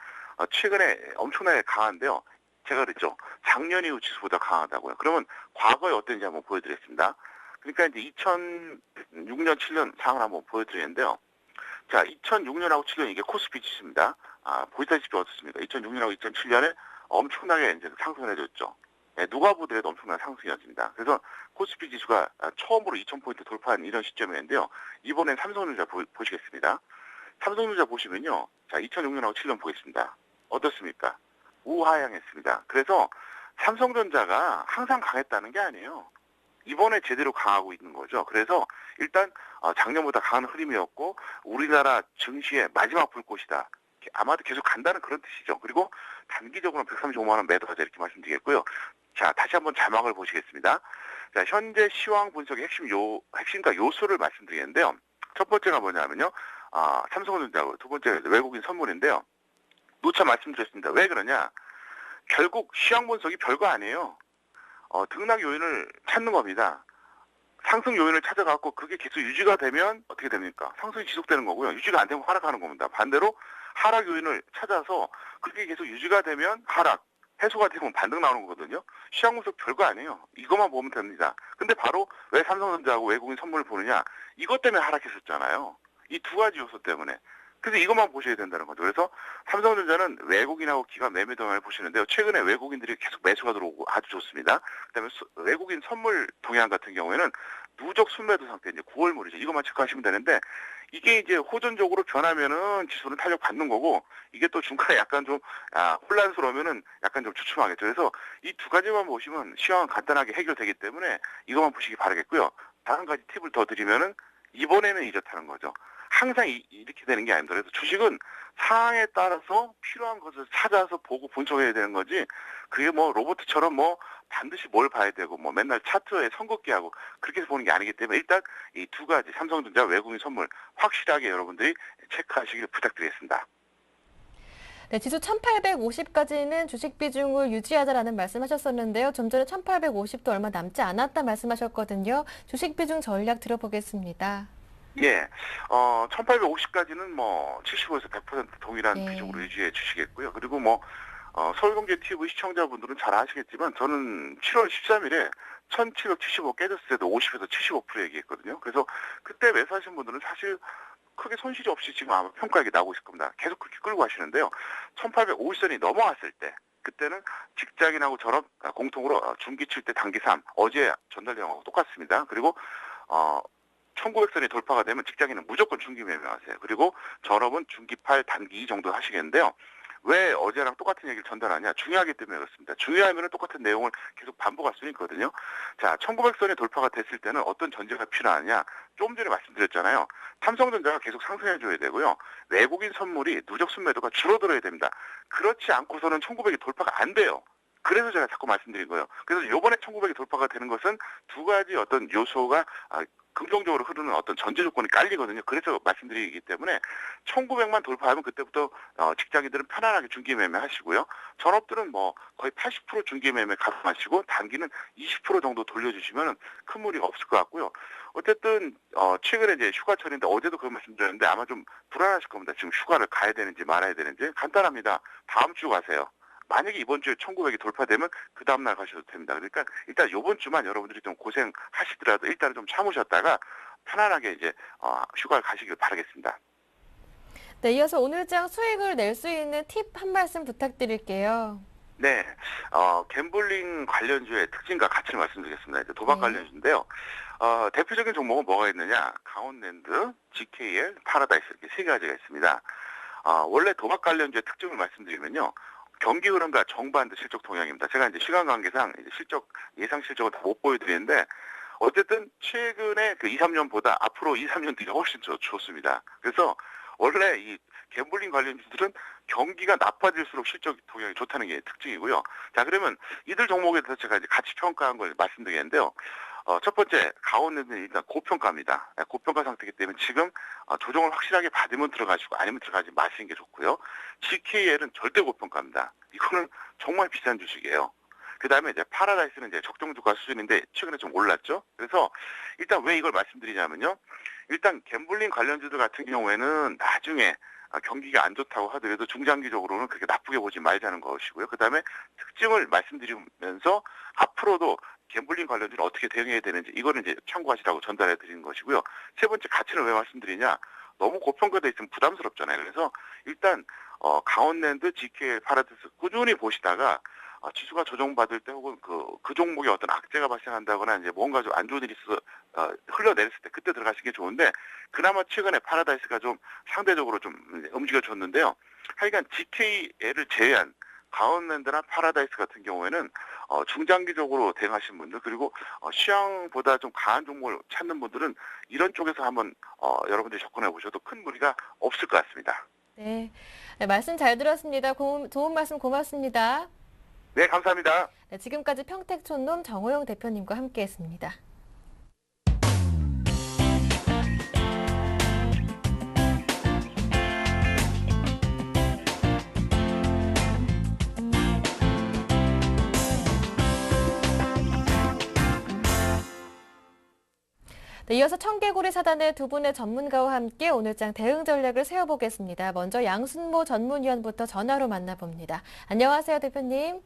최근에 엄청나게 강한데요. 제가 그랬죠. 작년 이후 지수보다 강하다고요. 그러면 과거에 어땠는지 한번 보여드리겠습니다. 그러니까 이제 2006년, 7년 상황을 한번 보여드리는데요. 자, 2006년하고 7년 이게 코스피 지수입니다. 보시다시피 어떻습니까? 2006년하고 2007년에 엄청나게 이제 상승을 해줬죠. 네, 누가 보더라도 엄청난 상승이었습니다. 그래서 코스피 지수가 처음으로 2000포인트 돌파한 이런 시점이었는데요. 이번엔 삼성전자 보시겠습니다. 삼성전자 보시면요. 자, 2006년하고 7년 보겠습니다. 어떻습니까? 우하향했습니다. 그래서 삼성전자가 항상 강했다는 게 아니에요. 이번에 제대로 강하고 있는 거죠. 그래서 일단 작년보다 강한 흐름이었고 우리나라 증시의 마지막 불꽃이다. 아마도 계속 간다는 그런 뜻이죠. 그리고 단기적으로는 135만 원 매도하자 이렇게 말씀드리겠고요. 자, 다시 한번 자막을 보시겠습니다. 자, 현재 시황 분석의 핵심과 요소를 말씀드리겠는데요. 첫 번째가 뭐냐면요. 삼성전자, 두 번째 외국인 선물인데요. 누차 말씀드렸습니다. 왜 그러냐? 결국 시황 분석이 별거 아니에요. 등락 요인을 찾는 겁니다. 상승 요인을 찾아갖고 그게 계속 유지가 되면 어떻게 됩니까? 상승이 지속되는 거고요. 유지가 안 되면 하락하는 겁니다. 반대로 하락 요인을 찾아서 그게 계속 유지가 되면 하락, 해소가 되면 반등 나오는 거거든요. 시황 분석 별거 아니에요. 이것만 보면 됩니다. 근데 바로 왜 삼성전자하고 외국인 선물을 보느냐? 이것 때문에 하락했었잖아요. 이 두 가지 요소 때문에. 그래서 이것만 보셔야 된다는 거죠. 그래서 삼성전자는 외국인하고 기관 매매 동향을 보시는데요. 최근에 외국인들이 계속 매수가 들어오고 아주 좋습니다. 그다음에 외국인 선물 동향 같은 경우에는 누적 순매도 상태, 이제 9월물이죠. 이것만 체크하시면 되는데 이게 이제 호전적으로 변하면은 지수는 탄력 받는 거고 이게 또 중간에 약간 좀 혼란스러우면은 약간 좀 주춤하겠죠. 그래서 이 두 가지만 보시면 시황은 간단하게 해결되기 때문에 이것만 보시기 바라겠고요. 다른 가지 팁을 더 드리면은 이번에는 이렇다는 거죠. 항상 이렇게 되는 게 아닙니다. 그래서 주식은 상황에 따라서 필요한 것을 찾아서 보고 분석해야 되는 거지 그게 뭐 로봇처럼 뭐 반드시 뭘 봐야 되고 뭐 맨날 차트에 선긋기 하고 그렇게 해서 보는 게 아니기 때문에 일단 이 두 가지 삼성전자 외국인 선물 확실하게 여러분들이 체크하시길 부탁드리겠습니다. 네, 지수 1850까지는 주식 비중을 유지하자라는 말씀하셨었는데요. 좀 전에 1850도 얼마 남지 않았다 말씀하셨거든요. 주식 비중 전략 들어보겠습니다. 예, 1850까지는 뭐 75에서 100% 동일한 네. 비중으로 유지해 주시겠고요. 그리고 뭐 서울경제TV 시청자분들은 잘 아시겠지만 저는 7월 13일에 1775 깨졌을 때도 50에서 75% 얘기했거든요. 그래서 그때 매수하신 분들은 사실 크게 손실이 없이 지금 아마 평가액이 나오고 있을 겁니다. 계속 그렇게 끌고 가시는데요. 1850선이 넘어갔을 때 그때는 직장인하고 저런 공통으로 중기 칠 때 단기 3 어제 전달 내용하고 똑같습니다. 그리고 1900선이 돌파가 되면 직장인은 무조건 중기 매매하세요. 그리고 전업은 중기 8 단기 2 정도 하시겠는데요. 왜 어제랑 똑같은 얘기를 전달하냐? 중요하기 때문에 그렇습니다. 중요하면 똑같은 내용을 계속 반복할 수는 있거든요. 자, 1900선이 돌파가 됐을 때는 어떤 전제가 필요하냐? 좀 전에 말씀드렸잖아요. 삼성전자가 계속 상승해줘야 되고요. 외국인 선물이 누적 순매도가 줄어들어야 됩니다. 그렇지 않고서는 1900이 돌파가 안 돼요. 그래서 제가 자꾸 말씀드린 거예요. 그래서 이번에 1900이 돌파가 되는 것은 두 가지 어떤 요소가 긍정적으로 흐르는 어떤 전제 조건이 깔리거든요. 그래서 말씀드리기 때문에 1900만 돌파하면 그때부터 직장인들은 편안하게 중기 매매 하시고요. 전업들은 뭐 거의 80% 중기 매매 가동하시고 단기는 20% 정도 돌려주시면 큰 무리가 없을 것 같고요. 어쨌든 최근에 이제 휴가철인데 어제도 그런 말씀드렸는데 아마 좀 불안하실 겁니다. 지금 휴가를 가야 되는지 말아야 되는지 간단합니다. 다음 주 가세요. 만약에 이번 주에 1900이 돌파되면 그 다음날 가셔도 됩니다. 그러니까 일단 이번 주만 여러분들이 좀 고생하시더라도 일단은 좀 참으셨다가 편안하게 이제 휴가를 가시길 바라겠습니다. 네, 이어서 오늘장 수익을 낼 수 있는 팁 한 말씀 부탁드릴게요. 네, 갬블링 관련주의 특징과 가치를 말씀드리겠습니다. 이제 도박 네. 관련주인데요. 대표적인 종목은 뭐가 있느냐? 강원랜드, GKL, 파라다이스 이렇게 세 가지가 있습니다. 원래 도박 관련주의 특징을 말씀드리면요. 경기 흐름과 정반대 실적 동향입니다. 제가 이제 시간 관계상 이제 예상 실적을 다 못 보여드리는데 어쨌든 최근에 그 2, 3년보다 앞으로 2, 3년 뒤가 훨씬 좋습니다. 그래서 원래 이 갬블링 관련주들은 경기가 나빠질수록 실적 동향이 좋다는 게 특징이고요. 자, 그러면 이들 종목에 대해서 제가 이제 같이 평가한 걸 말씀드리겠는데요. 첫 번째, 강원랜드는 일단 고평가입니다. 고평가 상태이기 때문에 지금 조정을 확실하게 받으면 들어가시고 아니면 들어가지 마시는 게 좋고요. GKL은 절대 고평가입니다. 이거는 정말 비싼 주식이에요. 그 다음에 이제 파라다이스는 이제 적정 주가 수준인데 최근에 좀 올랐죠. 그래서 일단 왜 이걸 말씀드리냐면요. 일단 갬블링 관련주들 같은 경우에는 나중에 경기가 안 좋다고 하더라도 중장기적으로는 그렇게 나쁘게 보지 말자는 것이고요. 그 다음에 특징을 말씀드리면서 앞으로도 갬블링 관련주를 어떻게 대응해야 되는지 이거는 이제 참고하시라고 전달해 드리는 것이고요. 세 번째 가치는 왜 말씀드리냐? 너무 고평가돼 있으면 부담스럽잖아요. 그래서 일단 강원랜드, GKL, 파라다이스 꾸준히 보시다가 지수가 조정받을 때 혹은 그 종목에 어떤 악재가 발생한다거나 이제 뭔가 좀 안 좋은 일이 있어서 흘러내렸을 때 그때 들어가시는 게 좋은데 그나마 최근에 파라다이스가 좀 상대적으로 좀 움직여줬는데요. 하여간 GKL을 제외한 강원랜드나 파라다이스 같은 경우에는 중장기적으로 대응하시는 분들 그리고 시황보다 좀 강한 종목을 찾는 분들은 이런 쪽에서 한번 여러분들이 접근해 보셔도 큰 무리가 없을 것 같습니다. 네, 말씀 잘 들었습니다. 좋은 말씀 고맙습니다. 네, 감사합니다. 네, 지금까지 평택촌놈 정호영 대표님과 함께했습니다. 네, 이어서 청개구리 사단의 두 분의 전문가와 함께 오늘장 대응 전략을 세워보겠습니다. 먼저 양순모 전문위원부터 전화로 만나봅니다. 안녕하세요, 대표님.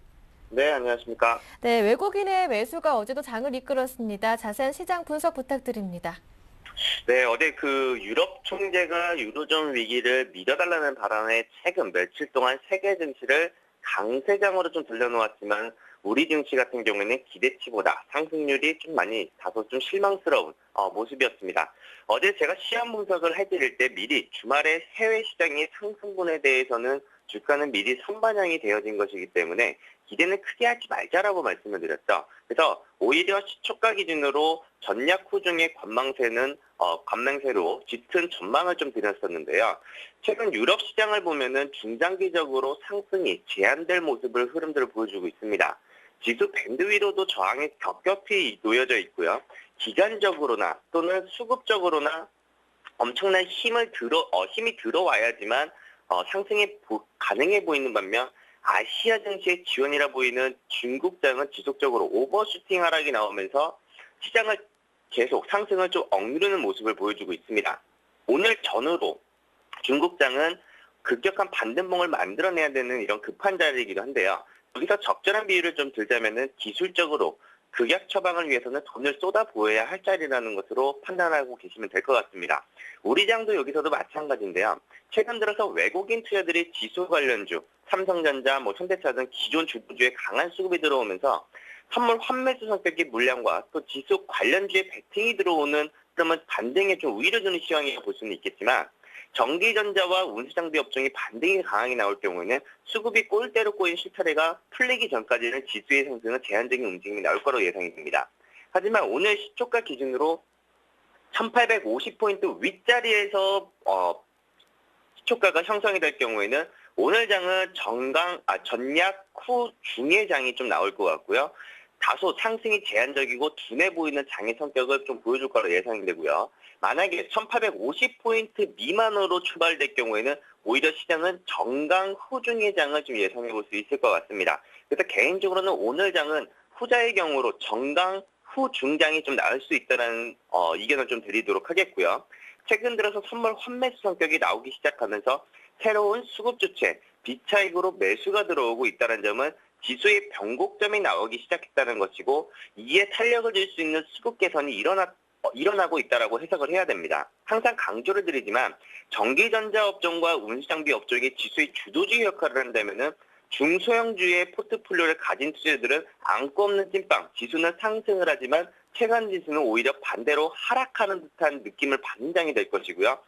네, 안녕하십니까. 네, 외국인의 매수가 어제도 장을 이끌었습니다. 자세한 시장 분석 부탁드립니다. 네, 어제 그 유럽 총재가 유로존 위기를 믿어달라는 바람에 최근 며칠 동안 세계 증시를 강세장으로 좀 들려놓았지만 우리 증시 같은 경우에는 기대치보다 상승률이 좀 많이 다소 좀 실망스러운 모습이었습니다. 어제 제가 시황 분석을 해드릴 때 미리 주말에 해외 시장의 상승분에 대해서는 주가는 미리 선반영이 되어진 것이기 때문에 기대는 크게 하지 말자라고 말씀을 드렸죠. 그래서 오히려 시초가 기준으로 전략 후중의 관망세로 짙은 전망을 좀 드렸었는데요. 최근 유럽 시장을 보면은 중장기적으로 상승이 제한될 흐름들을 보여주고 있습니다. 지수 밴드 위로도 저항이 겹겹이 놓여져 있고요. 기간적으로나 또는 수급적으로나 엄청난 힘이 들어와야지만 상승이 가능해 보이는 반면 아시아 증시의 지원이라 보이는 중국장은 지속적으로 오버슈팅 하락이 나오면서 시장을 계속 상승을 좀 억누르는 모습을 보여주고 있습니다. 오늘 전후로 중국장은 급격한 반등봉을 만들어내야 되는 이런 급한 자리이기도 한데요. 여기서 적절한 비율을 좀 들자면은 기술적으로 극약 처방을 위해서는 돈을 쏟아 부어야 할 자리라는 것으로 판단하고 계시면 될 것 같습니다. 우리 장도 여기서도 마찬가지인데요. 최근 들어서 외국인 투자들이 지수 관련주, 삼성전자, 현대차 등 기존 주주주에 강한 수급이 들어오면서 선물 환매수 성격의 물량과 또 지수 관련주에 베팅이 들어오는 그러면 반등에 좀 우위를 주는 시황이라고 볼 수는 있겠지만 전기전자와 운수장비 업종이 반등이 강하게 나올 경우에는 수급이 꼴대로 꼬인 실타래가 풀리기 전까지는 지수의 상승은 제한적인 움직임이 나올 거로 예상이 됩니다. 하지만 오늘 시초가 기준으로 1850포인트 윗자리에서 시초가가 형성이 될 경우에는 오늘 장은 전략 후 중의 장이 좀 나올 것 같고요. 다소 상승이 제한적이고 둔해 보이는 장의 성격을 좀 보여줄 거로 예상이 되고요. 만약에 1850포인트 미만으로 출발될 경우에는 오히려 시장은 정강 후중의 장을 좀 예상해 볼 수 있을 것 같습니다. 그래서 개인적으로는 오늘 장은 후자의 경우로 정강 후중장이 좀 나올 수 있다는 의견을 좀 드리도록 하겠고요. 최근 들어서 선물 환매수 성격이 나오기 시작하면서 새로운 수급 주체, 비차익으로 매수가 들어오고 있다는 점은 지수의 변곡점이 나오기 시작했다는 것이고 이에 탄력을 줄 수 있는 수급 개선이 일어나고 있다라고 해석을 해야 됩니다. 항상 강조를 드리지만 전기전자 업종과 운수장비 업종이 지수의 주도주 역할을 한다면은 중소형주의 포트폴리오를 가진 투자들은 안고 없는 찐빵, 지수는 상승을 하지만 최근 지수는 오히려 반대로 하락하는 듯한 느낌을 받는 장이 될 것이고요.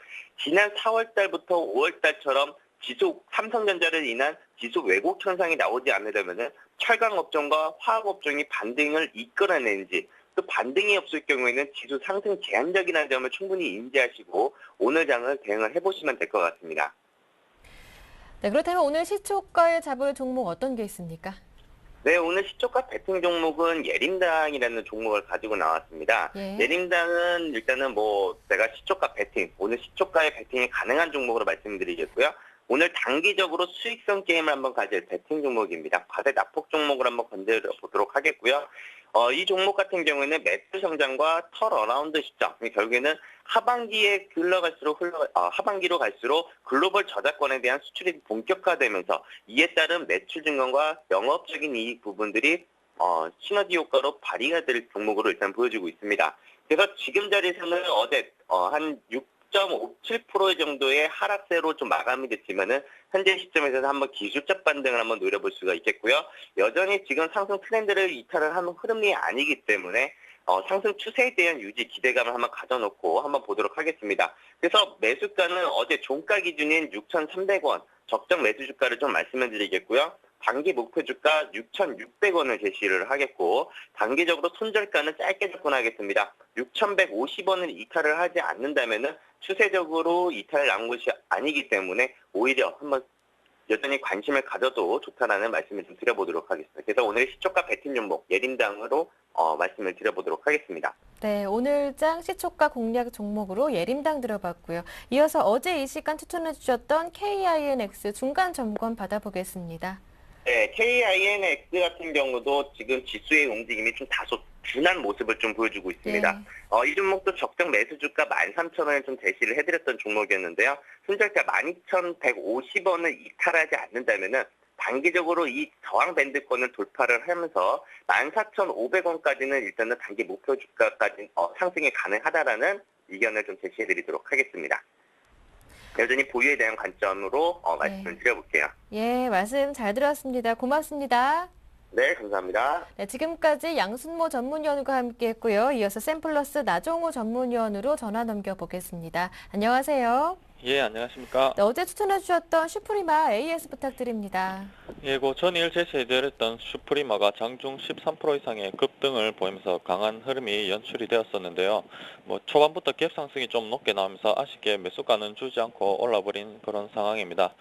지난 4월 달부터 5월 달처럼 지수 삼성전자를 인한 지수 왜곡 현상이 나오지 않으려면 철강 업종과 화학 업종이 반등을 이끌어내는지 또 반등이 없을 경우에는 지수 상승 제한적이라는 점을 충분히 인지하시고 오늘 장을 대응을 해보시면 될 것 같습니다. 네, 그렇다면 오늘 시초가에 잡을 종목 어떤 게 있습니까? 네, 오늘 시초가 베팅 종목은 예림당이라는 종목을 가지고 나왔습니다. 예. 예림당은 일단은 제가 시초가 베팅, 오늘 시초가에 베팅이 가능한 종목으로 말씀드리겠고요. 오늘 단기적으로 수익성 게임을 한번 가질 베팅 종목입니다. 과대 낙폭 종목을 한번 건드려 보도록 하겠고요. 이 종목 같은 경우에는 매수 성장과 턴어라운드 시점, 결국에는 하반기로 갈수록 글로벌 저작권에 대한 수출이 본격화되면서 이에 따른 매출 증가와 영업적인 이익 부분들이 시너지 효과로 발휘가 될 종목으로 일단 보여지고 있습니다. 그래서 지금 자리에서는 어제 한 6.57% 정도의 하락세로 좀 마감이 됐지만은 현재 시점에서는 한번 기술적 반등을 한번 노려볼 수가 있겠고요. 여전히 지금 상승 트렌드를 이탈을 하는 흐름이 아니기 때문에 상승 추세에 대한 유지 기대감을 한번 가져놓고 한번 보도록 하겠습니다. 그래서 매수가는 어제 종가 기준인 6,300원 적정 매수 주가를 좀 말씀을 드리겠고요. 단기 목표 주가 6,600원을 제시를 하겠고 단기적으로 손절가는 짧게 접근하겠습니다. 6,150원을 이탈을 하지 않는다면은 추세적으로 이탈을 나온 것이 아니기 때문에 오히려 한번 여전히 관심을 가져도 좋다라는 말씀을 좀 드려보도록 하겠습니다. 그래서 오늘 시초가 베팅 종목 예림당으로 말씀을 드려보도록 하겠습니다. 네, 오늘장 시초가 공략 종목으로 예림당 들어봤고요. 이어서 어제 이 시간 추천해 주셨던 KINX 중간 점검 받아보겠습니다. 네, KINX 같은 경우도 지금 지수의 움직임이 좀 다소 둔한 모습을 좀 보여주고 있습니다. 이 종목도 적정 매수 주가 13,000원을 좀 제시를 해드렸던 종목이었는데요. 손절가 12,150원을 이탈하지 않는다면은 단기적으로 이 저항 밴드권을 돌파를 하면서 14,500원까지는 일단은 단기 목표 주가까지 상승이 가능하다라는 의견을 좀 제시해드리도록 하겠습니다. 여전히 보유에 대한 관점으로 말씀을 드려볼게요. 예, 말씀 잘 들었습니다. 고맙습니다. 네, 감사합니다. 네, 지금까지 양순모 전문위원과 함께했고요. 이어서 샘플러스 나종호 전문위원으로 전화 넘겨보겠습니다. 안녕하세요. 예, 안녕하십니까. 네, 어제 추천해 주셨던 슈프리마 AS 부탁드립니다. 예, 전일 제시해드렸던 슈프리마가 장중 13% 이상의 급등을 보이면서 강한 흐름이 연출이 되었었는데요. 초반부터 갭 상승이 좀 높게 나오면서 아쉽게 매수가는 주지 않고 올라버린 그런 상황입니다.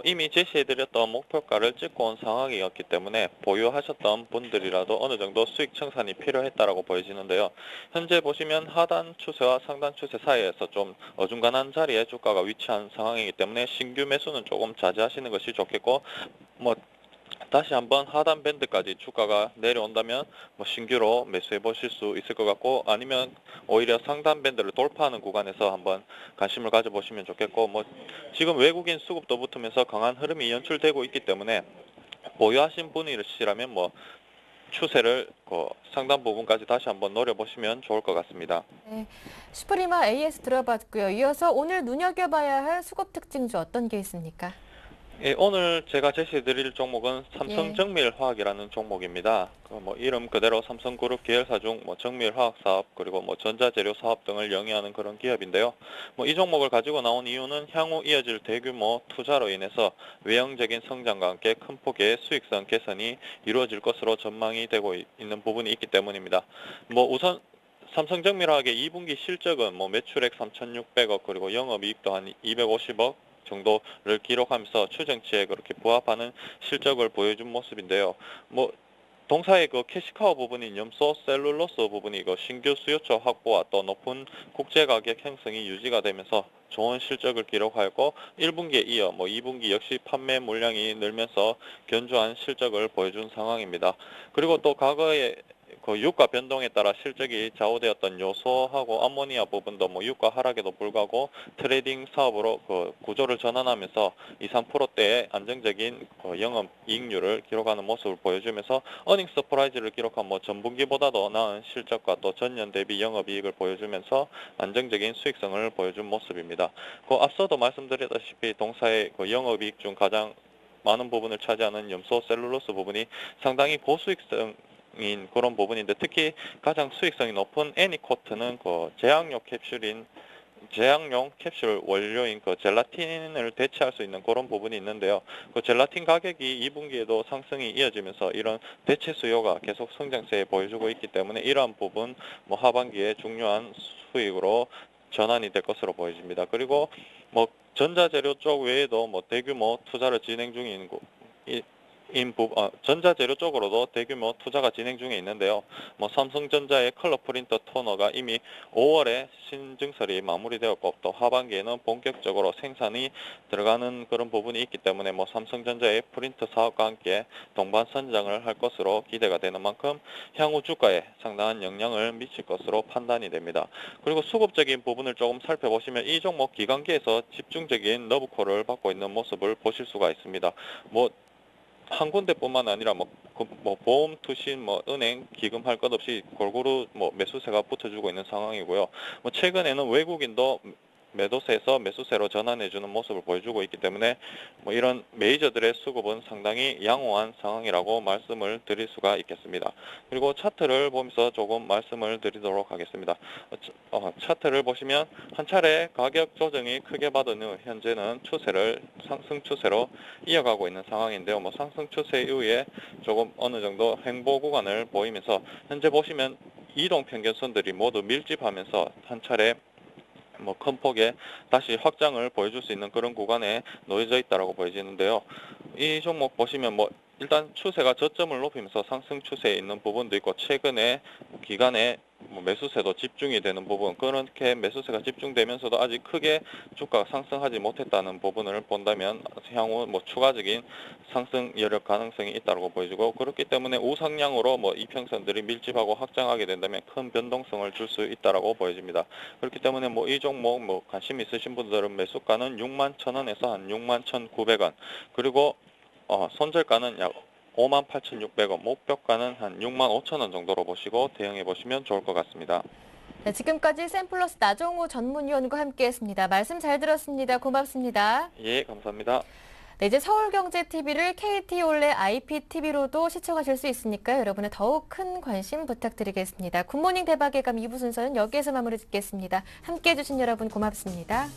이미 제시해드렸던 목표가를 찍고 온 상황이었기 때문에 보유하셨던 분들이라도 어느 정도 수익 청산이 필요했다라고 보여지는데요. 현재 보시면 하단 추세와 상단 추세 사이에서 좀 어중간한 자리에 주가가 위치한 상황이기 때문에 신규 매수는 조금 자제하시는 것이 좋겠고 다시 한번 하단 밴드까지 주가가 내려온다면 신규로 매수해 보실 수 있을 것 같고 아니면 오히려 상단 밴드를 돌파하는 구간에서 한번 관심을 가져보시면 좋겠고 지금 외국인 수급도 붙으면서 강한 흐름이 연출되고 있기 때문에 보유하신 분이시라면 추세를 상단 부분까지 다시 한번 노려보시면 좋을 것 같습니다. 네, 슈프리마 AS 들어봤고요. 이어서 오늘 눈여겨봐야 할 수급 특징주 어떤 게 있습니까? 예, 오늘 제가 제시해드릴 종목은 삼성정밀화학이라는 종목입니다. 이름 그대로 삼성그룹 계열사 중 정밀화학 사업 그리고 전자재료 사업 등을 영위하는 그런 기업인데요. 이 종목을 가지고 나온 이유는 향후 이어질 대규모 투자로 인해서 외형적인 성장과 함께 큰 폭의 수익성 개선이 이루어질 것으로 전망이 되고 있는 부분이 있기 때문입니다. 우선 삼성정밀화학의 2분기 실적은 매출액 3,600억 그리고 영업이익도 한 250억 정도를 기록하면서 추정치에 그렇게 부합하는 실적을 보여준 모습인데요. 동사의 캐시카우 부분인 염소 셀룰로스 부분이 신규 수요처 확보와 또 높은 국제 가격 형성이 유지가 되면서 좋은 실적을 기록하였고 1분기에 이어 2분기 역시 판매 물량이 늘면서 견조한 실적을 보여준 상황입니다. 그리고 또 과거에 그 유가 변동에 따라 실적이 좌우되었던 요소하고 암모니아 부분도 뭐 유가 하락에도 불구하고 트레이딩 사업으로 그 구조를 전환하면서 2~3%대의 안정적인 그 영업 이익률을 기록하는 모습을 보여주면서 어닝 서프라이즈를 기록한 뭐 전분기보다도 나은 실적과 또 전년 대비 영업 이익을 보여주면서 안정적인 수익성을 보여준 모습입니다. 그 앞서도 말씀드렸다시피 동사의 그 영업 이익 중 가장 많은 부분을 차지하는 염소 셀룰로스 부분이 상당히 고수익성 인 그런 부분인데 특히 가장 수익성이 높은 애니코트는 그 제약용 캡슐 원료인 그 젤라틴을 대체할 수 있는 그런 부분이 있는데요. 그 젤라틴 가격이 2분기에도 상승이 이어지면서 이런 대체 수요가 계속 성장세에 보여주고 있기 때문에 이러한 부분 뭐 하반기에 중요한 수익으로 전환이 될 것으로 보여집니다. 그리고 뭐 전자재료 쪽 외에도 뭐 대규모 투자를 진행 중인 전자재료 쪽으로도 대규모 투자가 진행 중에 있는데요. 뭐 삼성전자의 컬러 프린터 토너가 이미 5월에 신증설이 마무리되었고 또 하반기에는 본격적으로 생산이 들어가는 그런 부분이 있기 때문에 뭐 삼성전자의 프린터 사업과 함께 동반 선장을 할 것으로 기대가 되는 만큼 향후 주가에 상당한 영향을 미칠 것으로 판단이 됩니다. 그리고 수급적인 부분을 조금 살펴보시면 이 종목 기관기에서 집중적인 러브콜을 받고 있는 모습을 보실 수가 있습니다. 한 군데뿐만 아니라 보험, 투신, 은행, 기금 할 것 없이 골고루 매수세가 붙어주고 있는 상황이고요. 최근에는 외국인도 매도세에서 매수세로 전환해주는 모습을 보여주고 있기 때문에 이런 메이저들의 수급은 상당히 양호한 상황이라고 말씀을 드릴 수가 있겠습니다. 그리고 차트를 보면서 조금 말씀을 드리도록 하겠습니다. 차트를 보시면 한 차례 가격 조정이 크게 받은 후 현재는 상승 추세로 이어가고 있는 상황인데요. 상승 추세 이후에 조금 어느 정도 횡보 구간을 보이면서 현재 보시면 이동 평균선들이 모두 밀집하면서 한 차례 큰 폭의 다시 확장을 보여줄 수 있는 그런 구간에 놓여져 있다라고 보여지는데요. 이 종목 보시면 일단 추세가 저점을 높이면서 상승 추세에 있는 부분도 있고 최근에 기간에 매수세도 집중이 되는 부분, 그렇게 매수세가 집중되면서도 아직 크게 주가가 상승하지 못했다는 부분을 본다면 향후 추가적인 상승 여력 가능성이 있다고 보여지고, 그렇기 때문에 우상향으로 이평선들이 밀집하고 확장하게 된다면 큰 변동성을 줄 수 있다고 보여집니다. 그렇기 때문에 이 종목 관심 있으신 분들은 매수가는 61,000원에서 한 61,900원, 그리고 손절가는 약 58,600원, 목표가는 한 65,000원 정도로 보시고 대응해 보시면 좋을 것 같습니다. 네, 지금까지 샘플러스 나종우 전문위원과 함께했습니다. 말씀 잘 들었습니다. 고맙습니다. 예, 감사합니다. 네, 이제 서울경제TV를 KT올레 IPTV로도 시청하실 수 있으니까 여러분의 더욱 큰 관심 부탁드리겠습니다. 굿모닝 대박의 감 2부 순서는 여기에서 마무리 짓겠습니다. 함께해 주신 여러분 고맙습니다.